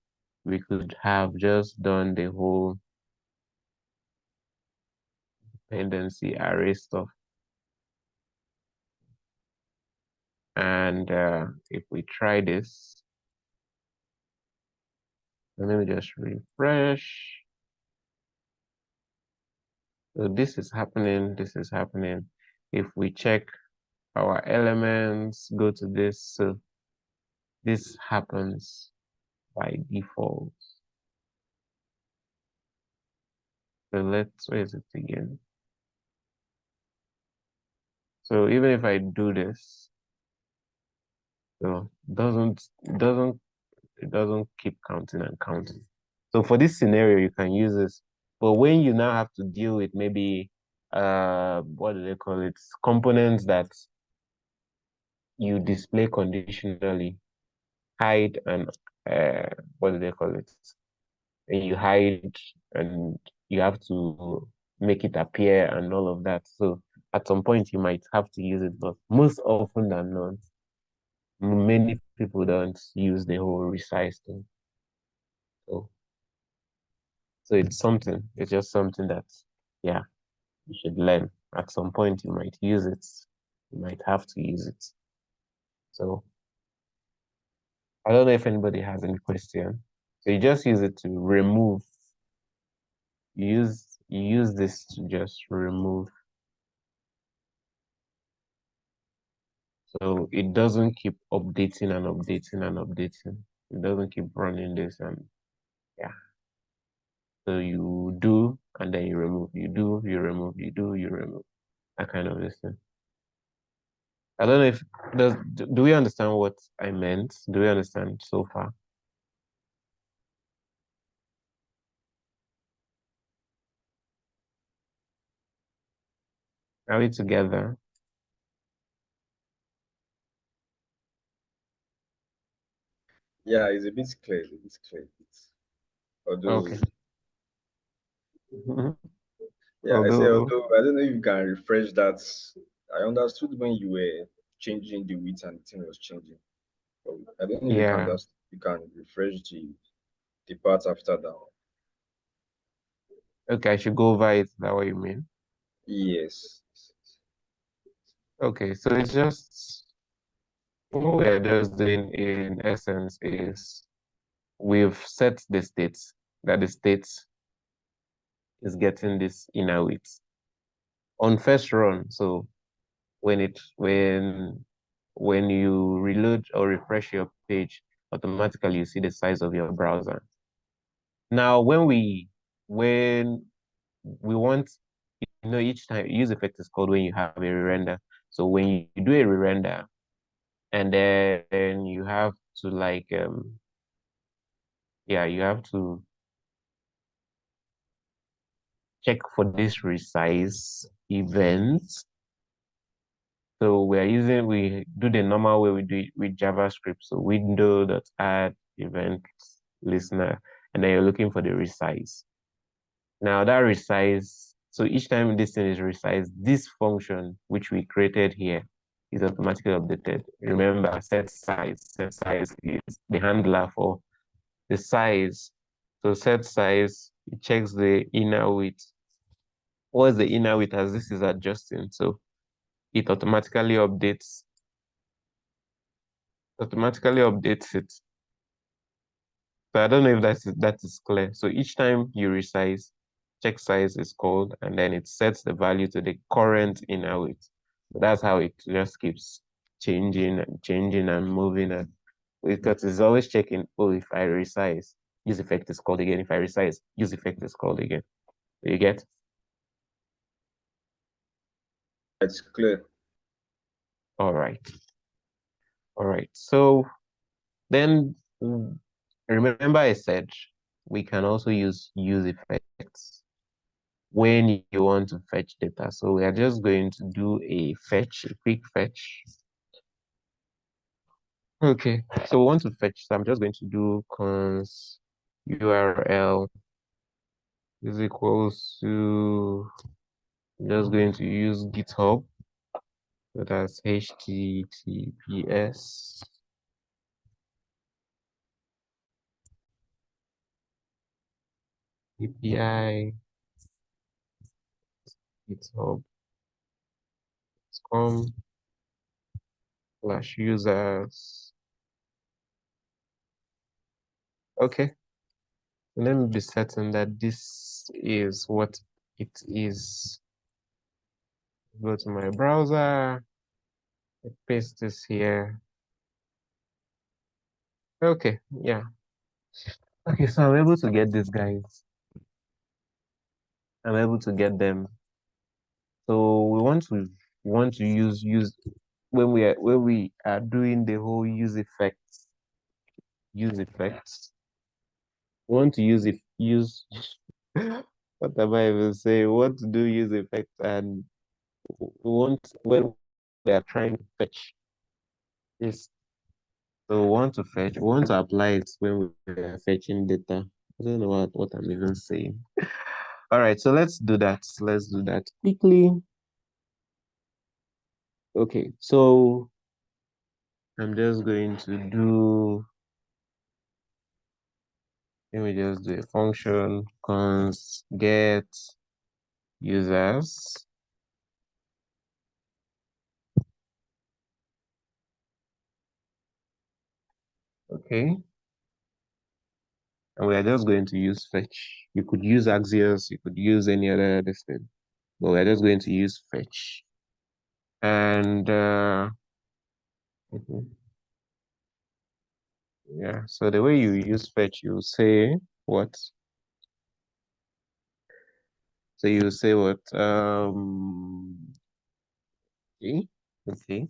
we could have just done the whole dependency array stuff. And if we try this, let me just refresh. So this is happening, this is happening. If we check our elements, go to this, so this happens by default. So where is it again? So even if I do this, so doesn't It doesn't keep counting and counting. So for this scenario, you can use this. But when you now have to deal with maybe what do they call it? Components that you display conditionally, hide and what do they call it? And you hide and you have to make it appear and all of that. So at some point you might have to use it, but most often than not, many people don't use the whole resize thing. So so it's just something that yeah, you should learn. At some point you might use it. You might have to use it. So I don't know if anybody has any question. So you just use it to remove. You use this to just remove. So it doesn't keep updating and updating and updating. It doesn't keep running this and yeah. So you do and then you remove. You do, you remove, you do, you remove. That kind of this thing. I don't know if do we understand what I meant? Do we understand so far? Are we together? Yeah, it's a bit clear. It's a bit clear. Although, Okay. yeah, I say Although, although I don't know if you can refresh that. I understood when you were changing the width and the thing was changing. But I don't know if you can yeah. just you can refresh the part after that one. Okay, I should go over it. Is that what you mean? Yes. Okay, so it's just what we're just doing in essence is we've set the states that the state is getting this inner width on first run. So when you reload or refresh your page, automatically you see the size of your browser. Now when we want, each time use effect is called when you have a re-render. So when you do a re-render and then you have to like yeah, you have to check for this resize event. So we do the normal way we do it with JavaScript. So window.add event listener, and then you're looking for the resize. Now that resize, so each time this thing is resized, this function which we created here is automatically updated. Remember, set size. Set size is the handler for the size. So set size, it checks the inner width. What is the inner width as this is adjusting? So it automatically updates it. So I don't know if that is clear. So each time you resize, check size is called, and then it sets the value to the current inner width. So that's how it just keeps changing and moving, and because it's always checking, oh, if I resize, use effect is called again. If I resize, use effect is called again. You get? It's clear. All right. All right. So then remember I said we can also use effects when you want to fetch data. So we are just going to do a quick fetch. Okay, so we want to fetch. So I'm just going to do const URL is equals to, I'm just going to use GitHub. So that's HTTPS API github.com/users. Okay, let me be certain that this is what it is. Go to my browser, paste this here. Okay, yeah. Okay, so I'm able to get these guys. I'm able to get them. So we want to use when we are doing the whole use effects. use effects. We want to use what am I even saying? We want to do use effects, and we want when we are trying to fetch this. So we want to apply it when we are fetching data. I don't know what I'm even saying. All right, so let's do that. Let's do that quickly. Okay, so I'm just going to do, let me just do a function, const get users. Okay, and we are just going to use fetch. You could use Axios, you could use any other this thing, but we're just going to use fetch. And yeah, so the way you use fetch, you say what? So you say what? Okay, okay.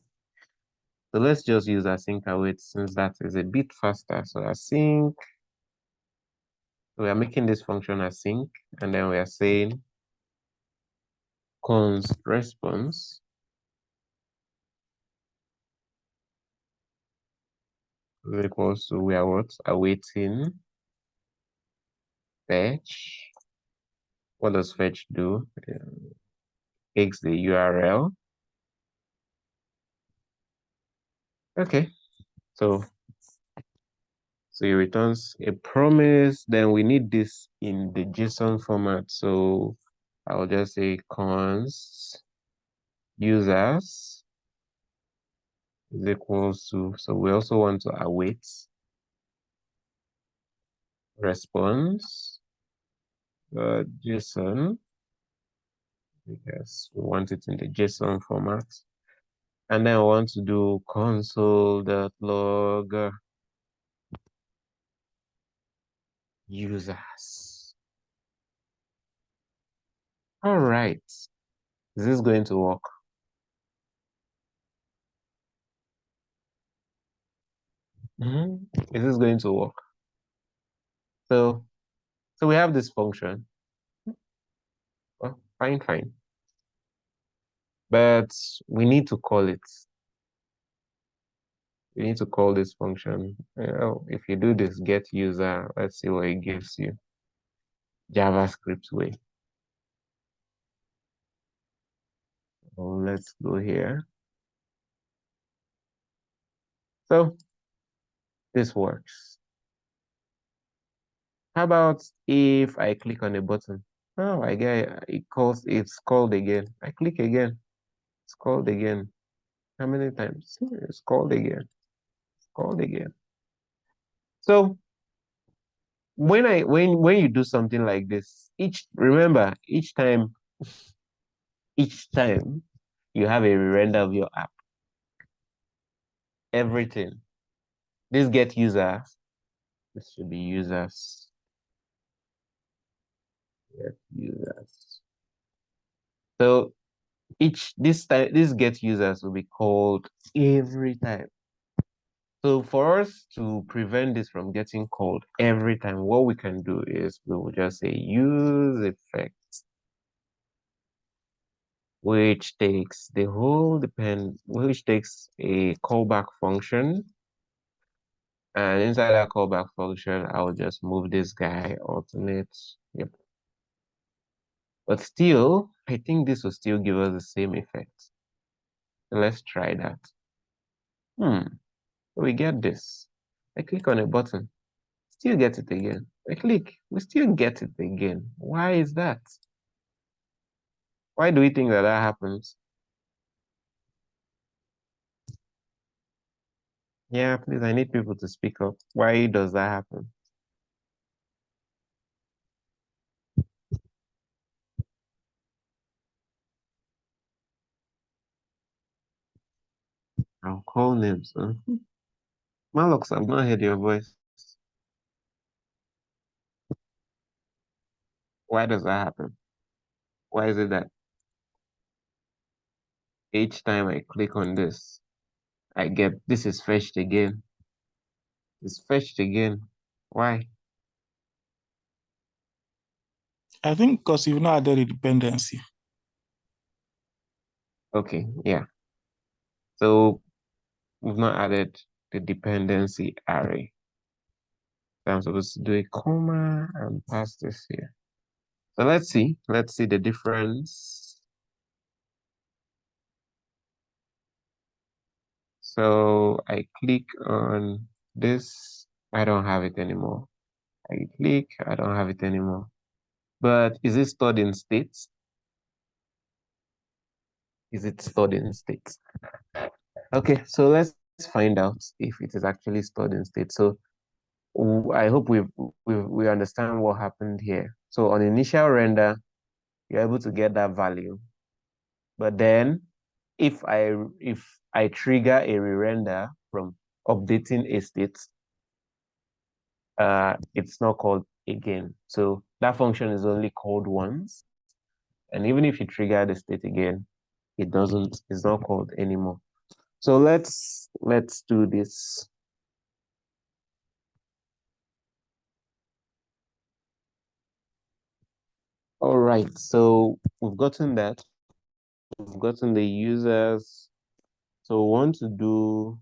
So let's just use async await since that is a bit faster. So async, we are making this function async, and then we are saying const response is equals to, we are what? Awaiting fetch. What does fetch do? Takes the URL. Okay, so it returns a promise. Then we need this in the JSON format. So I'll just say const users is equals to, so we also want to await response JSON, because we want it in the JSON format. And then I want to do console.log users. All right. Is this going to work? Is this going to work? So we have this function. Well, fine, fine. But we need to call it. We need to call this function. If you do this get user, let's see what it gives you. JavaScript way. Let's go here. So this works. How about if I click on a button? Oh, I get it's called again. I click again. It's called again. How many times? It's called again. It's called again. So when you do something like this, remember each time you have a render of your app. Everything. This get users. This should be users. Get users. So this get users will be called every time. So for us to prevent this from getting called every time, what we can do is we will just say use effect, which takes which takes a callback function. And inside that callback function, I'll just move this guy, alternate. Yep. But still, I think this will still give us the same effect. So let's try that. We get this. I click on a button, still get it again. I click, we still get it again. Why is that? Why do we think that happens? Yeah, please, I need people to speak up. Why does that happen? I'll call names. Huh? Malox, I've not heard your voice. Why does that happen? Why is it that each time I click on this, I get this is fetched again? It's fetched again. Why? I think because you've not added a dependency. Okay, yeah. So we've not added the dependency array. So I'm supposed to do a comma and pass this here. So let's see the difference. So I click on this, I don't have it anymore. I click, I don't have it anymore. But is it stored in states? Is it stored in states? Okay, so let's find out if it is actually stored in states. So I hope we understand what happened here. So on initial render, you're able to get that value. But then if I trigger a re-render from updating a state, it's not called again. So that function is only called once. And even if you trigger the state again, it's not called anymore. So let's do this. All right, so we've gotten that. We've gotten the users. So we want to do,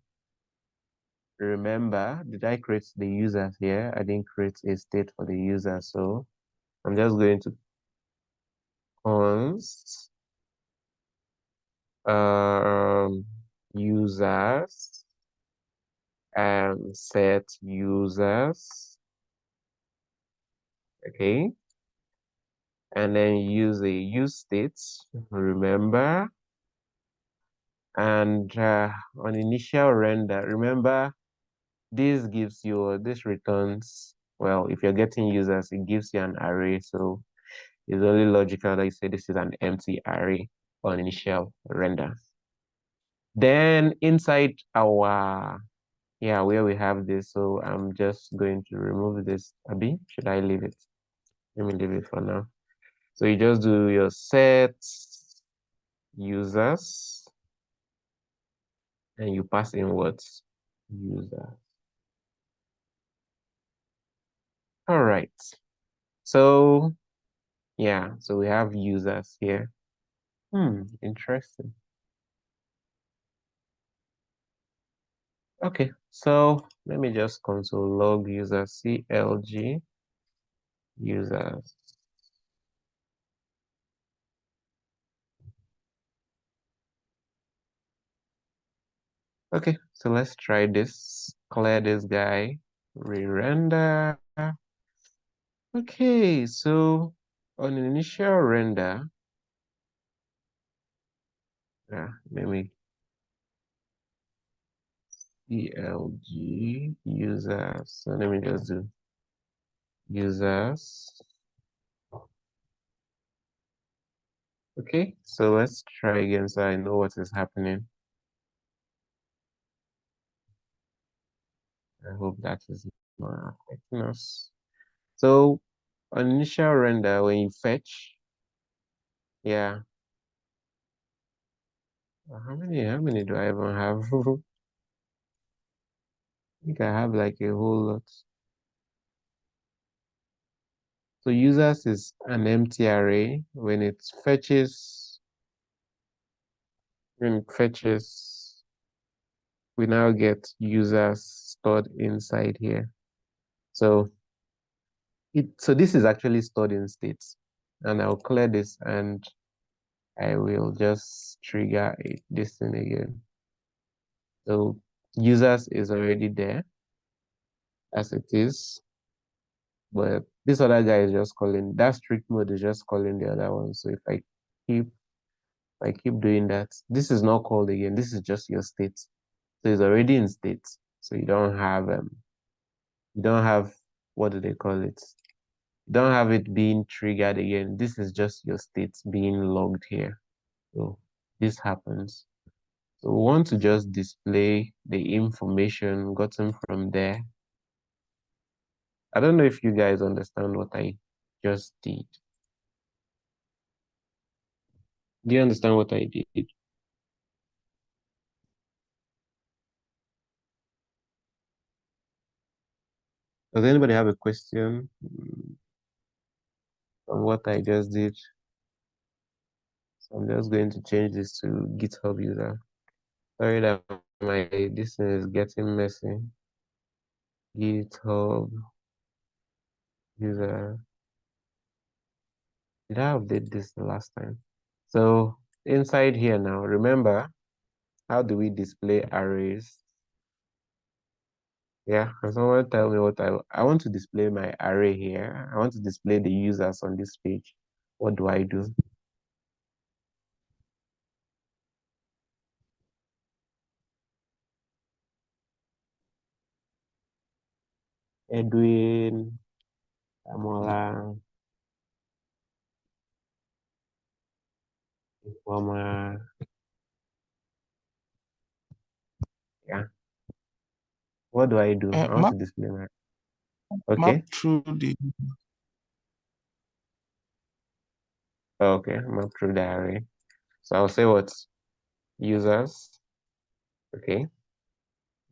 remember, did I create the users here? I didn't create a state for the user. So I'm just going to const users and set users. Okay. And then use a use state, remember. And on initial render, remember, this returns, well, if you're getting users, it gives you an array. So it's only logical that you say this is an empty array on initial render. Then inside our, where we have this, so I'm just going to remove this. Abi, should I leave it? Let me leave it for now. So you just do your set users and you pass in what? User. All right. So yeah, so we have users here. Interesting. Okay, so let me just console log user clg users. Okay, so let's try this. Clear this guy, re-render. Okay, so on initial render, let me clg users. So let me just do users. Okay, so let's try again so I know what is happening. I hope that is not affecting us. So on initial render, when you fetch, how many do I even have? I think I have like a whole lot. So users is an empty array. When it fetches, we now get users stored inside here. So this is actually stored in states. And I'll clear this and I will just trigger this thing again. So users is already there as it is, but this other guy is just calling, that strict mode is just calling the other one. So if keep I keep doing that, this is not called again. This is just your state. So it's already in state. So you don't have what do they call it? You don't have it being triggered again. This is just your state being logged here. So this happens. So we want to just display the information gotten from there. I don't know if you guys understand what I just did. Do you understand what I did? Does anybody have a question on what I just did? So I'm just going to change this to GitHub user. Sorry that this thing is getting messy. GitHub user. Did I update this the last time? So inside here now, remember, how do we display arrays? Yeah, can someone tell me what I want to display my array here? I want to display the users on this page. What do I do? Edwin, Amola, Informer. Yeah. What do I do? I want to display my. Okay. Map through the Okay. Map through the array. So I'll say what users. Okay.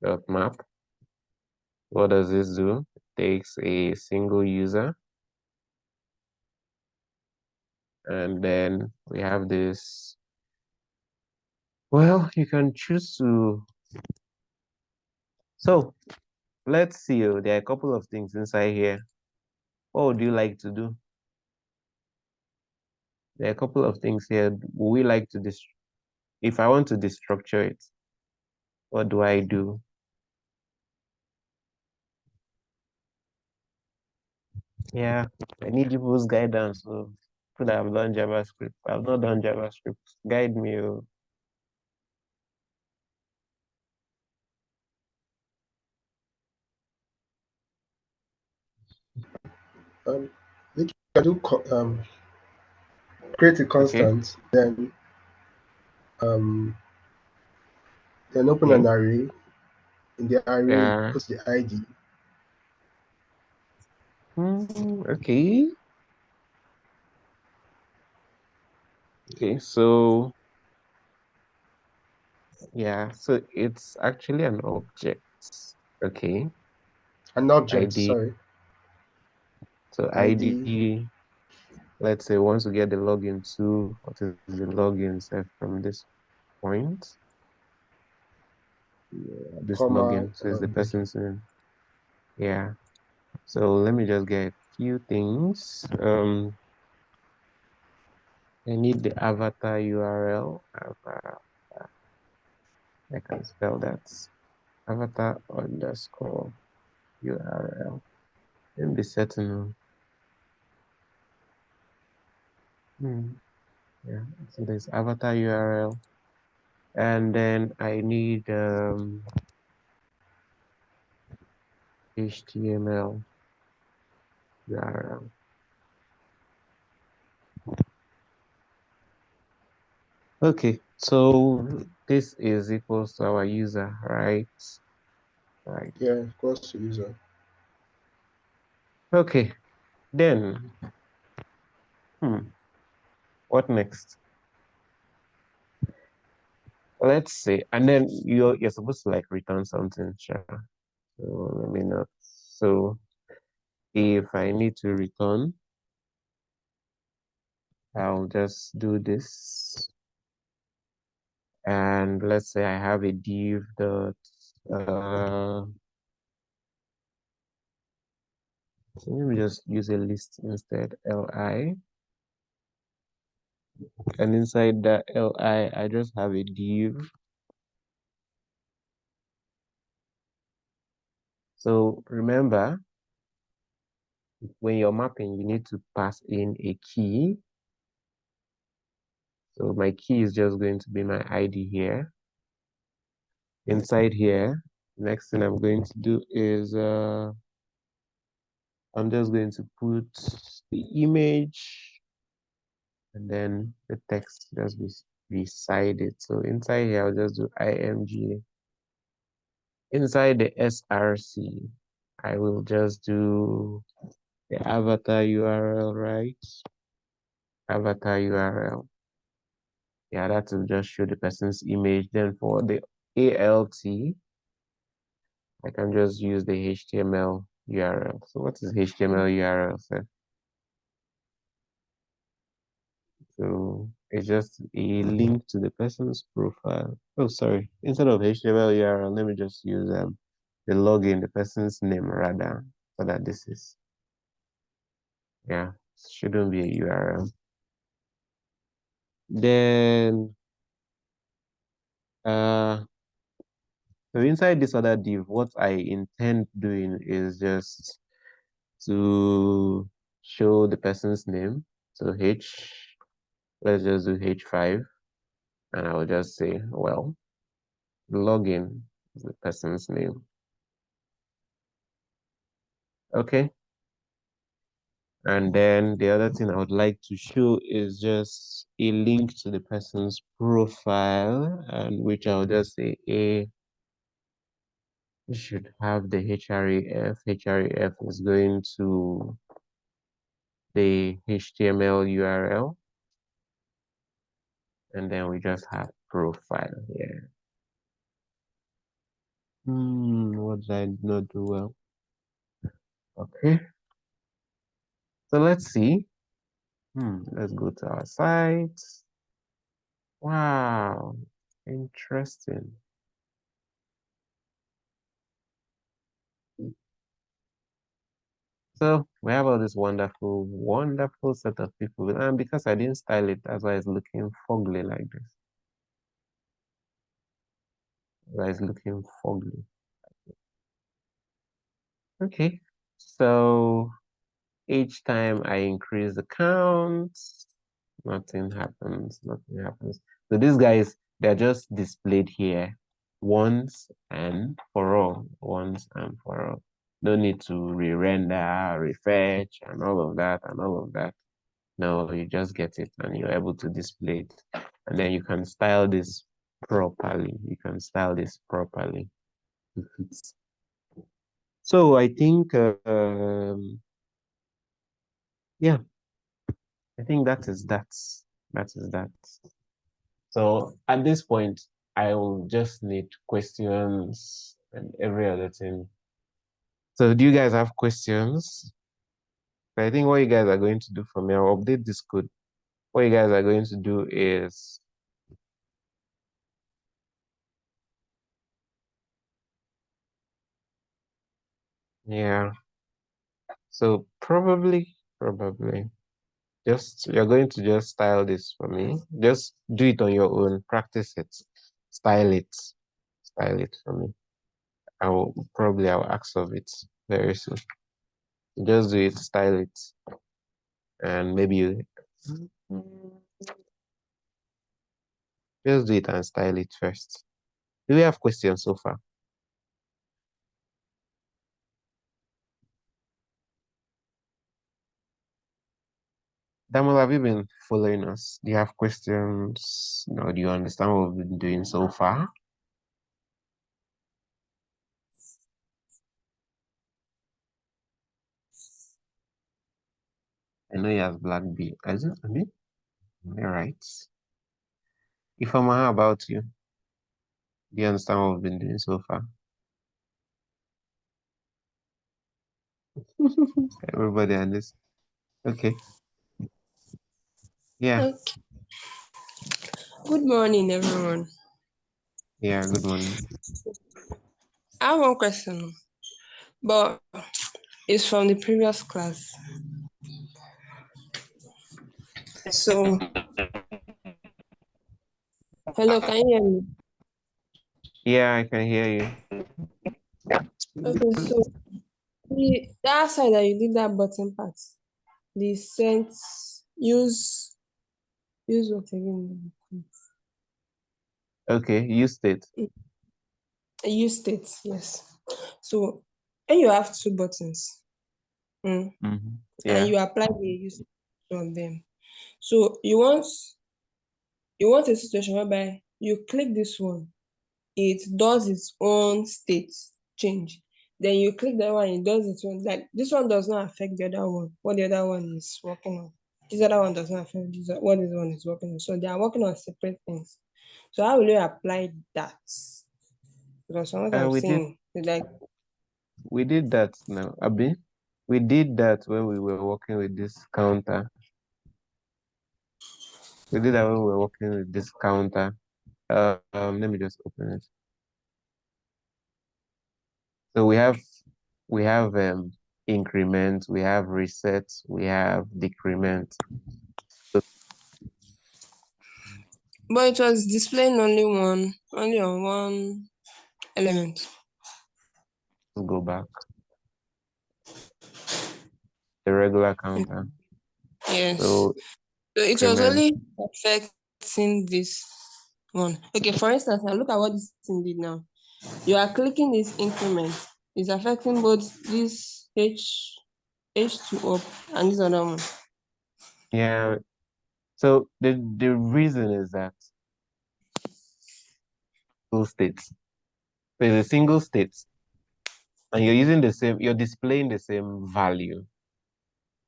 Dot map. What does this do? It takes a single user. And then we have this. Well, you can choose to. So let's see. There are a couple of things inside here. What would you like to do? There are a couple of things here. Would we like to if I want to destructure it, what do I do? Yeah, I need people's guidance. So could have done JavaScript. I've not done JavaScript. Guide me. Oh. You can do create a constant, um, then open an Okay. array. In the array, Yeah. put the ID. Okay. Okay. So yeah. So it's actually an object. Okay. An object, ID. sorry. So ID, ID. Let's say once we get the login to what is the login set from this point? Yeah, this comma, login says the person's name. Yeah. So let me just get a few things. I need the avatar URL. I can spell that. Avatar underscore URL. Let me certain. Yeah. So there's avatar URL, and then I need HTML URL. Okay, so this is equals to our user, right? Right. yeah, of course, user. Okay, then, what next? Let's say, and then you're supposed to like return something, sure. So let me know. So if I need to return, I'll just do this. And let's say I have a div dot so let me just use a list instead, li. And inside the li, I just have a div. So remember, when you're mapping, you need to pass in a key. So my key is just going to be my ID here. Inside here, next thing I'm going to do is I'm just going to put the image and then the text just beside it. So inside here, I'll just do img. Inside the src, I will just do the avatar URL, right? Avatar URL. Yeah, that will just show the person's image. Then for the ALT, I can just use the HTML URL. So what is HTML URL? So it's just a link to the person's profile. Oh, sorry. Instead of HTML URL, let me just use the login, the person's name rather, so that this is, yeah, shouldn't be a URL. Then, so inside this other div, what I intend doing is just to show the person's name. So let's just do H5, and I will just say, well, login is the person's name. Okay. And then the other thing I would like to show is just a link to the person's profile, and which I'll just say you should have the href. Href is going to the HTML URL, and then we just have profile here. What did I not do well? Okay. So let's see. Let's go to our site. Wow, interesting. So we have all this wonderful, wonderful set of people. And because I didn't style it, that's why it's looking foggy like this. That's why it's looking foggy. Okay. So each time I increase the count, nothing happens, nothing happens. So these guys, they're just displayed here once and for all, once and for all. No need to re-render, refetch, and all of that, and all of that. No, you just get it and you're able to display it. And then you can style this properly. You can style this properly. So I think, yeah, I think that is that. That is that. So at this point, I will just need questions and every other thing. So do you guys have questions? I think what you guys are going to do for me, I'll update this code. What you guys are going to do is, yeah. So probably, just you're going to just style this for me. Just do it on your own, practice it, style it, style it for me. I'll ask of it very soon. Just do it, style it, and maybe you just do it and style it first. Do we have questions so far? Damal, have you been following us? Do you have questions? No, do you understand what we've been doing so far? I know he has black beard. Is it? Am I right? Ifama, how about you? Do you understand what we've been doing so far? Everybody on this. Okay. Yeah. Okay. Good morning, everyone. Yeah, good morning. I have one question, but it's from the previous class. So, hello, can you hear me? Yeah, I can hear you. Okay, so that side that you did that button part, the use what again? Okay, you state. Use state, yes. So, when you have two buttons, and Yeah. you apply the use on them, so you want a situation whereby you click this one, it does its own state change. Then you click that one, it does its own. Like this one does not affect the other one. What the other one is working on. This other one does not affect what this one is working on. So they are working on separate things. So how will you apply that? Because from what I'm We did. seeing, it's like We did that now, Abi. We did that when we were working with this counter. We did that when we were working with this counter. Let me just open it. So we have increment, we have reset, we have decrement. So But it was displaying only on one element. let's go back. The regular counter. Yes. So So it was increment. only affecting this one. Okay, for instance, now look at what this thing did now. You are clicking this increment. It's affecting both this H2 up and this other one. Yeah. So the reason is that single states. There's a single state, and you're displaying the same value.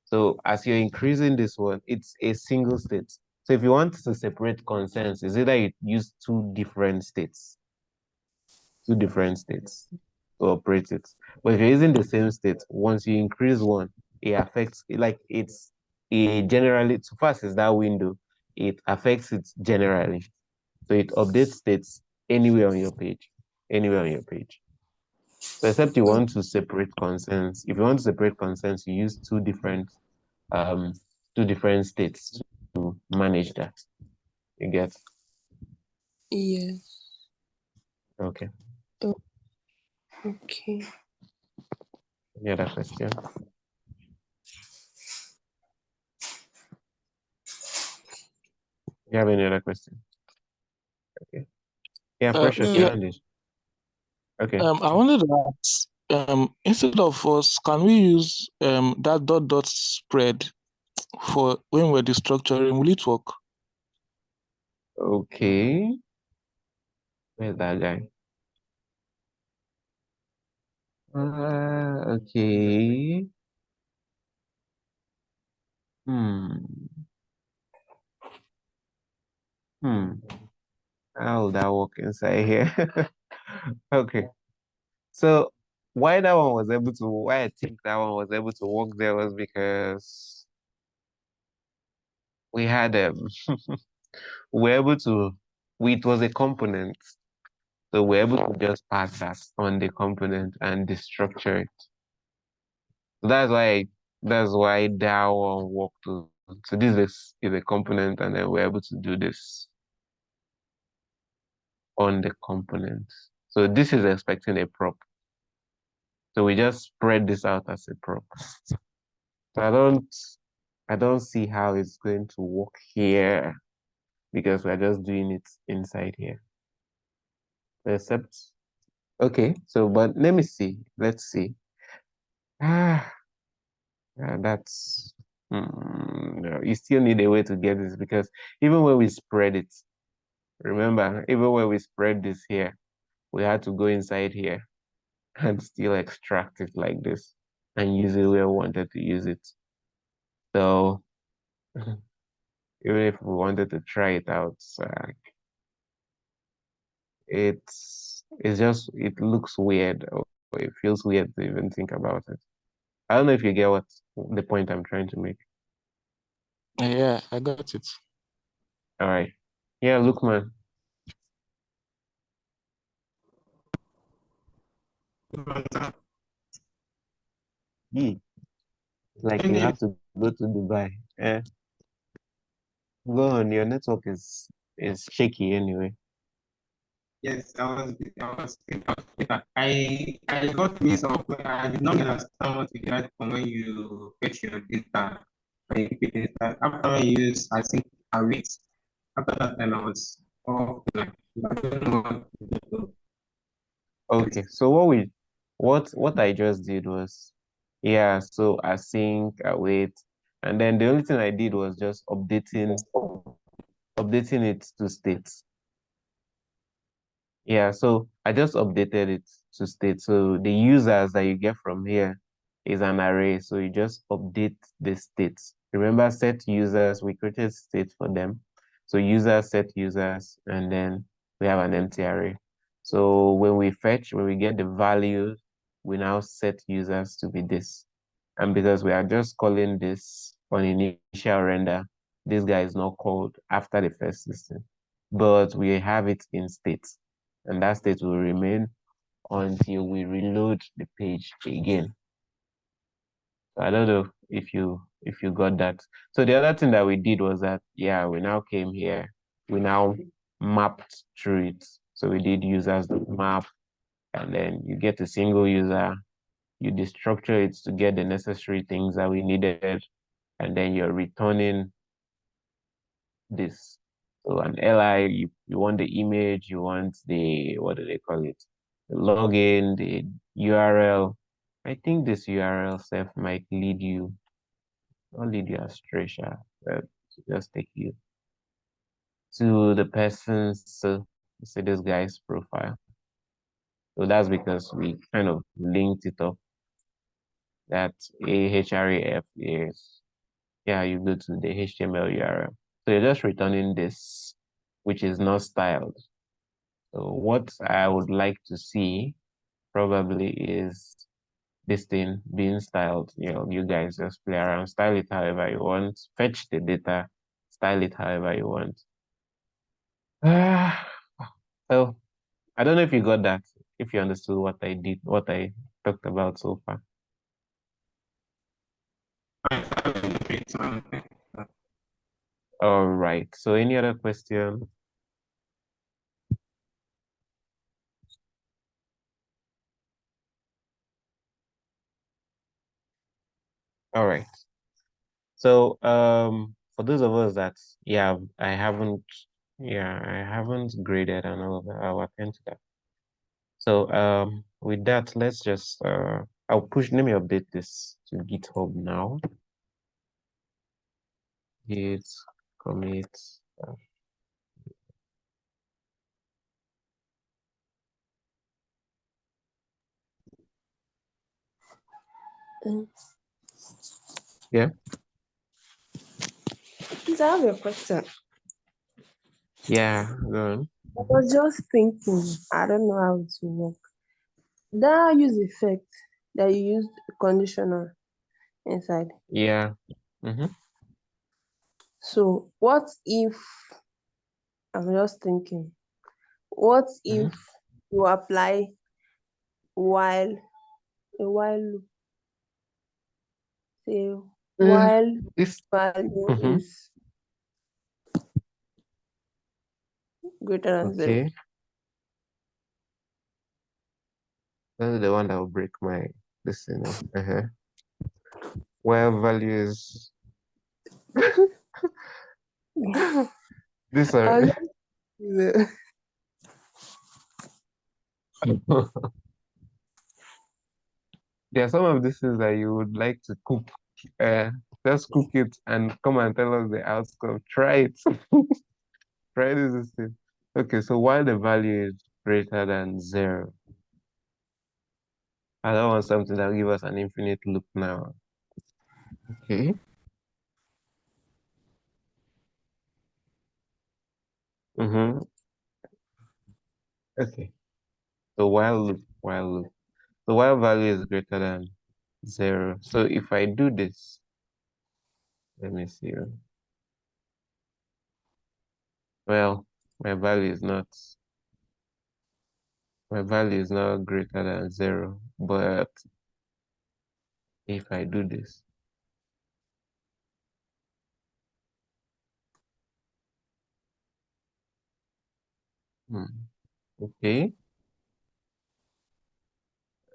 So as you're increasing this one, it's a single state. So if you want to separate concerns, it's either you use two different states to operate it. But if you're using the same state, once you increase one, it affects like it's a generally so fast as that window, it affects it generally. So it updates states anywhere on your page. Anywhere on your page. So except you want to separate concerns. If you want to separate concerns, you use um two different states to manage that. You get Yes. okay. Oh, okay. Any other question? You have any other question? Okay. Yeah, Precious, Yeah, you're on this. Okay. I wanted to ask, instead of us, can we use that dot spread for when we're destructuring? Will it work? Okay. Where's that guy? Okay. Hmm. Hmm. How will that work inside here? Okay. So why I think that one was able to work there was because we had we were able to it was a component. So we're able to just pass that on the component and destructure it. So that's why that one worked too. So is a component and then we're able to do this on the component. So this is expecting a prop. So we just spread this out as a prop. So I don't see how it's going to work here because we're just doing it inside here. Except, okay, so but let me see. Let's see. Ah, that's no, you still need a way to get this because even when we spread it, remember, even when we spread this here, we had to go inside here and still extract it like this and use it where we wanted to use it. So even if we wanted to try it out, it looks weird or it feels weird to even think about it. I don't know if you get what the point I'm trying to make. Yeah, I got it. All right. Yeah, look, man. Yeah. Like you have to go to Dubai. Go on. Your network is shaky anyway. Yes, I got me some. I did not understand what you get from when you fetch your data. When you pick it after I use, I think a week. After that time, I was offline. I don't know what to do. Okay. So what I just did was, yeah. So I sync, I wait, and then the only thing I did was just updating it to states. Yeah, so I just updated it to state. So the users that you get from here is an array. So you just update the states. Remember, set users, we created state for them. So users, set users, and then we have an empty array. So when we get the values, we now set users to be this. And because we are just calling this on initial render, this guy is not called after the first system, but we have it in state, and that state will remain until we reload the page again. So I don't know if you got that. So the other thing that we did was that, yeah, we now came here, we now mapped through it. So we did users map, and then you get a single user, you destructure it to get the necessary things that we needed, and then you're returning this. So an li, you want the image, you want the, what do they call it? The login, the URL. I think this URL self might lead you, not lead you astray, but just take you to the person's, so say this guy's profile. So that's because we kind of linked it up. That ahref is, yeah, you go to the HTML URL. So you're just returning this, which is not styled. So what I would like to see probably is this thing being styled. You know, you guys just play around, style it however you want, fetch the data, style it however you want. So I don't know if you got that, if you understood what I did, what I talked about so far. All right. So any other question? All right. So for those of us that I haven't graded and all of that, I'll attend to that. So with that, let's just let me update this to GitHub now. Git commit. Yeah. Please, I have a question. Yeah, go on. I was just thinking, I don't know how it will work. That use effect that you used conditioner inside. Yeah. Mm-hmm. So what if, I'm just thinking, what Mm-hmm. if you apply while a while loop, say while This value mm-hmm. is greater than 0. Okay. That's the one that will break my listening. Uh-huh. Where value is this I are was just- there are some of these things that you would like to cook. Just cook it and come and tell us the outcome. Try it. Try this thing. Okay, so while the value is greater than 0, I don't want something that will give us an infinite loop now. Okay. Mm-hmm. Okay. So while loop. So while value is greater than 0. So if I do this, let me see. Well, my value is not greater than 0. But if I do this, okay,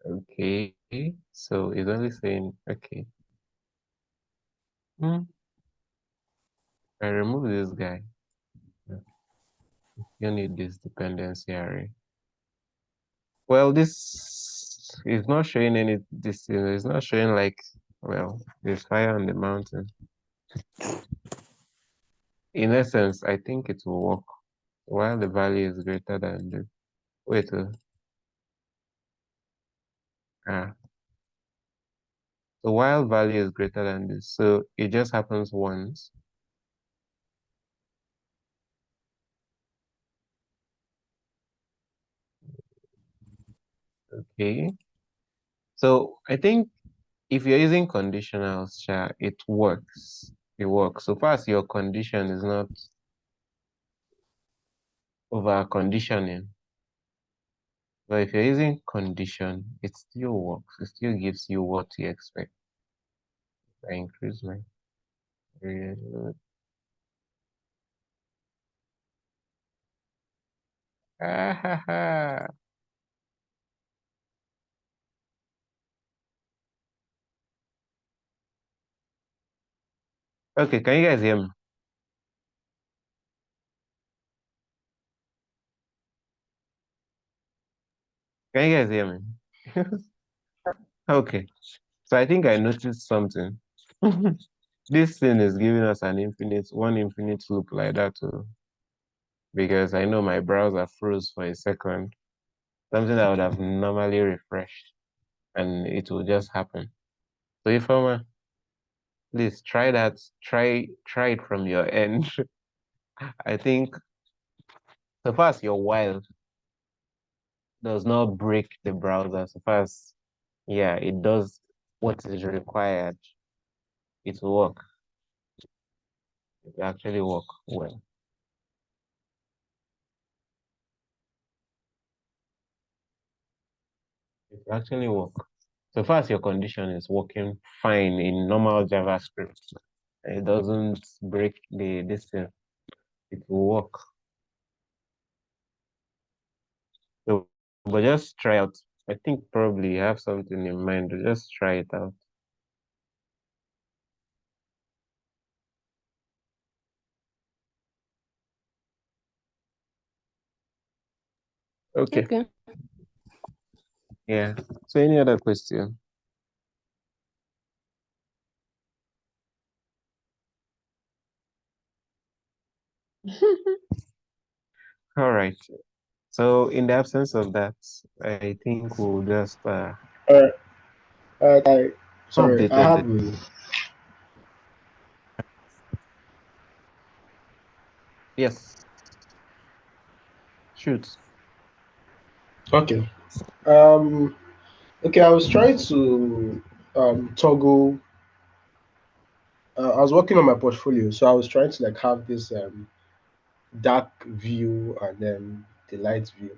okay. So it's only saying okay. I remove this guy. You need this dependency array. Well, this is not showing any. This is not showing like, well, there's fire on the mountain. In essence, I think it will work while the value is greater than the. Wait. Ah. So while value is greater than this, so it just happens once. Okay. So I think if you're using conditionals, it works. It works. So far as your condition is not over conditioning. But if you're using condition, it still works. It still gives you what you expect. I increase my reload. Okay, can you guys hear me? Can you guys hear me? Okay. So I think I noticed something. This thing is giving us one infinite loop like that too. Because I know my browser froze for a second. Something that would have normally refreshed and it will just happen. So if please try that. Try it from your end. I think so far as your while does not break the browser, so far as yeah, it does what is required, it will work. It will actually work well. It will actually work. So far as your condition is working fine in normal JavaScript, it doesn't break this thing, it will work. So, but just try out. I think probably you have something in mind. Just try it out. Okay. Okay. Yeah. So any other question? All right. So in the absence of that, I think we'll just All right. Sorry, update I have the yes. Shoot. okay. Okay, I was trying to toggle. I was working on my portfolio, so I was trying to like have this dark view and then the light view.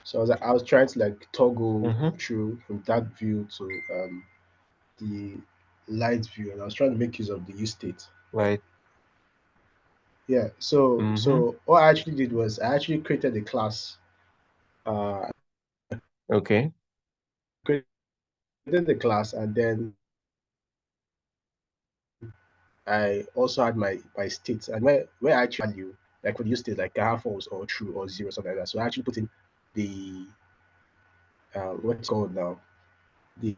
So I was trying to like toggle Mm-hmm. through from dark view to the light view, and I was trying to make use of the use state. Right. Yeah. So Mm-hmm. so what I actually did was I actually created a class. Uh, Okay. created the class, and then I also had my states, and where I actually value like for the use state like I have false or true or zero something like that. So I actually put in the what's called now the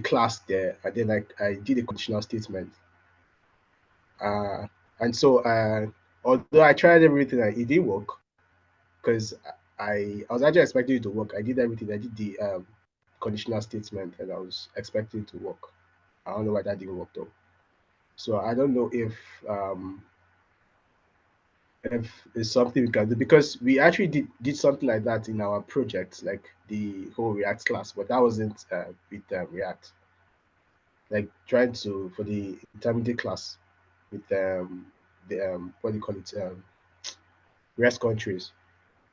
class there, and then I did a conditional statement. Uh, and so although I tried everything, it didn't work because I was actually expecting it to work. I did everything. I did the conditional statement, and I was expecting it to work. I don't know why that didn't work though. So I don't know if it's something we can do because we actually did something like that in our project, like the whole React class, but that wasn't with React. Like trying to for the intermediate class with the what do you call it rest countries.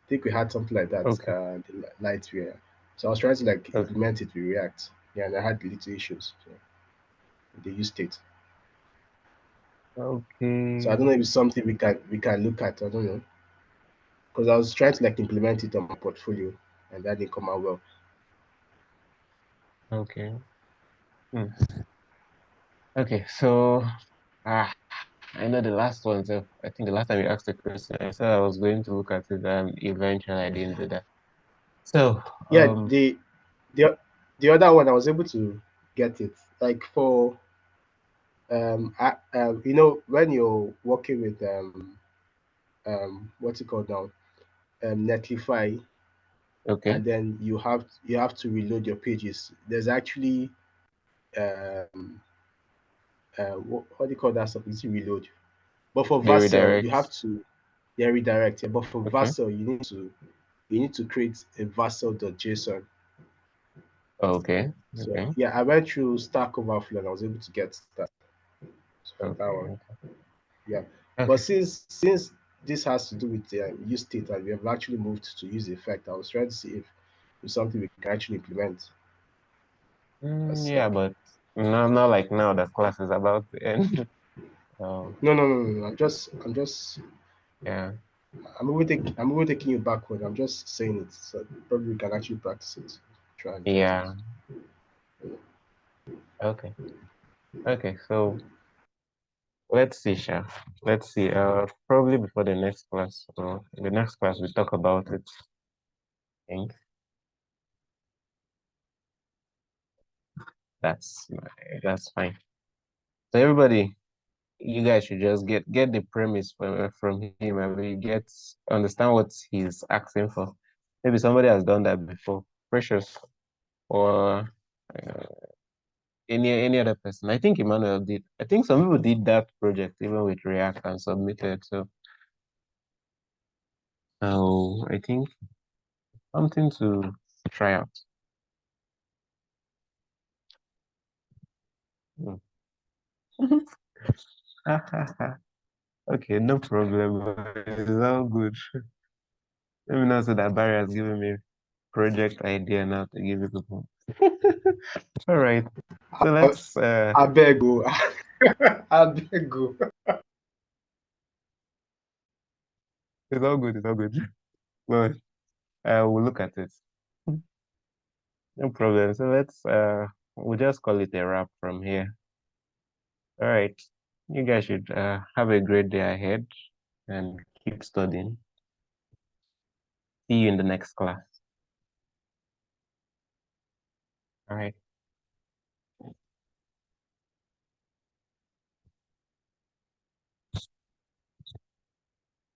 I think we had something like that Okay. the Lightwear. So I was trying to like Okay. implement it with React. Yeah, and I had little issues. So they used it. So I Okay. don't know if it's something we can look at. I don't know because I was trying to like implement it on my portfolio, and that didn't come out well. Okay. Hmm. Okay. So I know the last one. So I think the last time you asked the question, I said I was going to look at it, and eventually I didn't do that. So Yeah, the the other one I was able to get it like for when you're working with what's it called now Netlify, okay. and then you have to reload your pages. There's actually um what do you call that stuff? Is it reload? But for The Vercel, you have redirect. to redirect. Yeah, but for Okay. Vercel, you need to create a Vercel.json. Okay. So Okay. yeah, I went through Stack Overflow and I was able to get that for that one. Okay. Yeah, but Okay. since this has to do with use state and we have actually moved to use effect, I was trying to see if it's something we can actually implement. As, Yeah, but not like now the class is about to end. So no. I'm just yeah. I'm even taking you backward. I'm just saying it, so probably we can actually practice it. Try it. Yeah. Okay. Okay. So let's see, Sha. Let's see. Probably before the next class. Or the next class we talk about it. I think that's fine. So everybody, you guys should just get the premise from him and we get understand what he's asking for. Maybe somebody has done that before. Precious or any other person. I think Emmanuel did. I think some people did that project even with React and submitted. So I think something to try out. Hmm. Okay, no problem. It's all good. Let me know so that Barry has given me project idea now to give you people. All right. So let's I beg you. I beg you. it's all good, it's all good. Well, we'll look at it. No problem. So we'll just call it a wrap from here. All right. You guys should have a great day ahead and keep studying. See you in the next class. All right.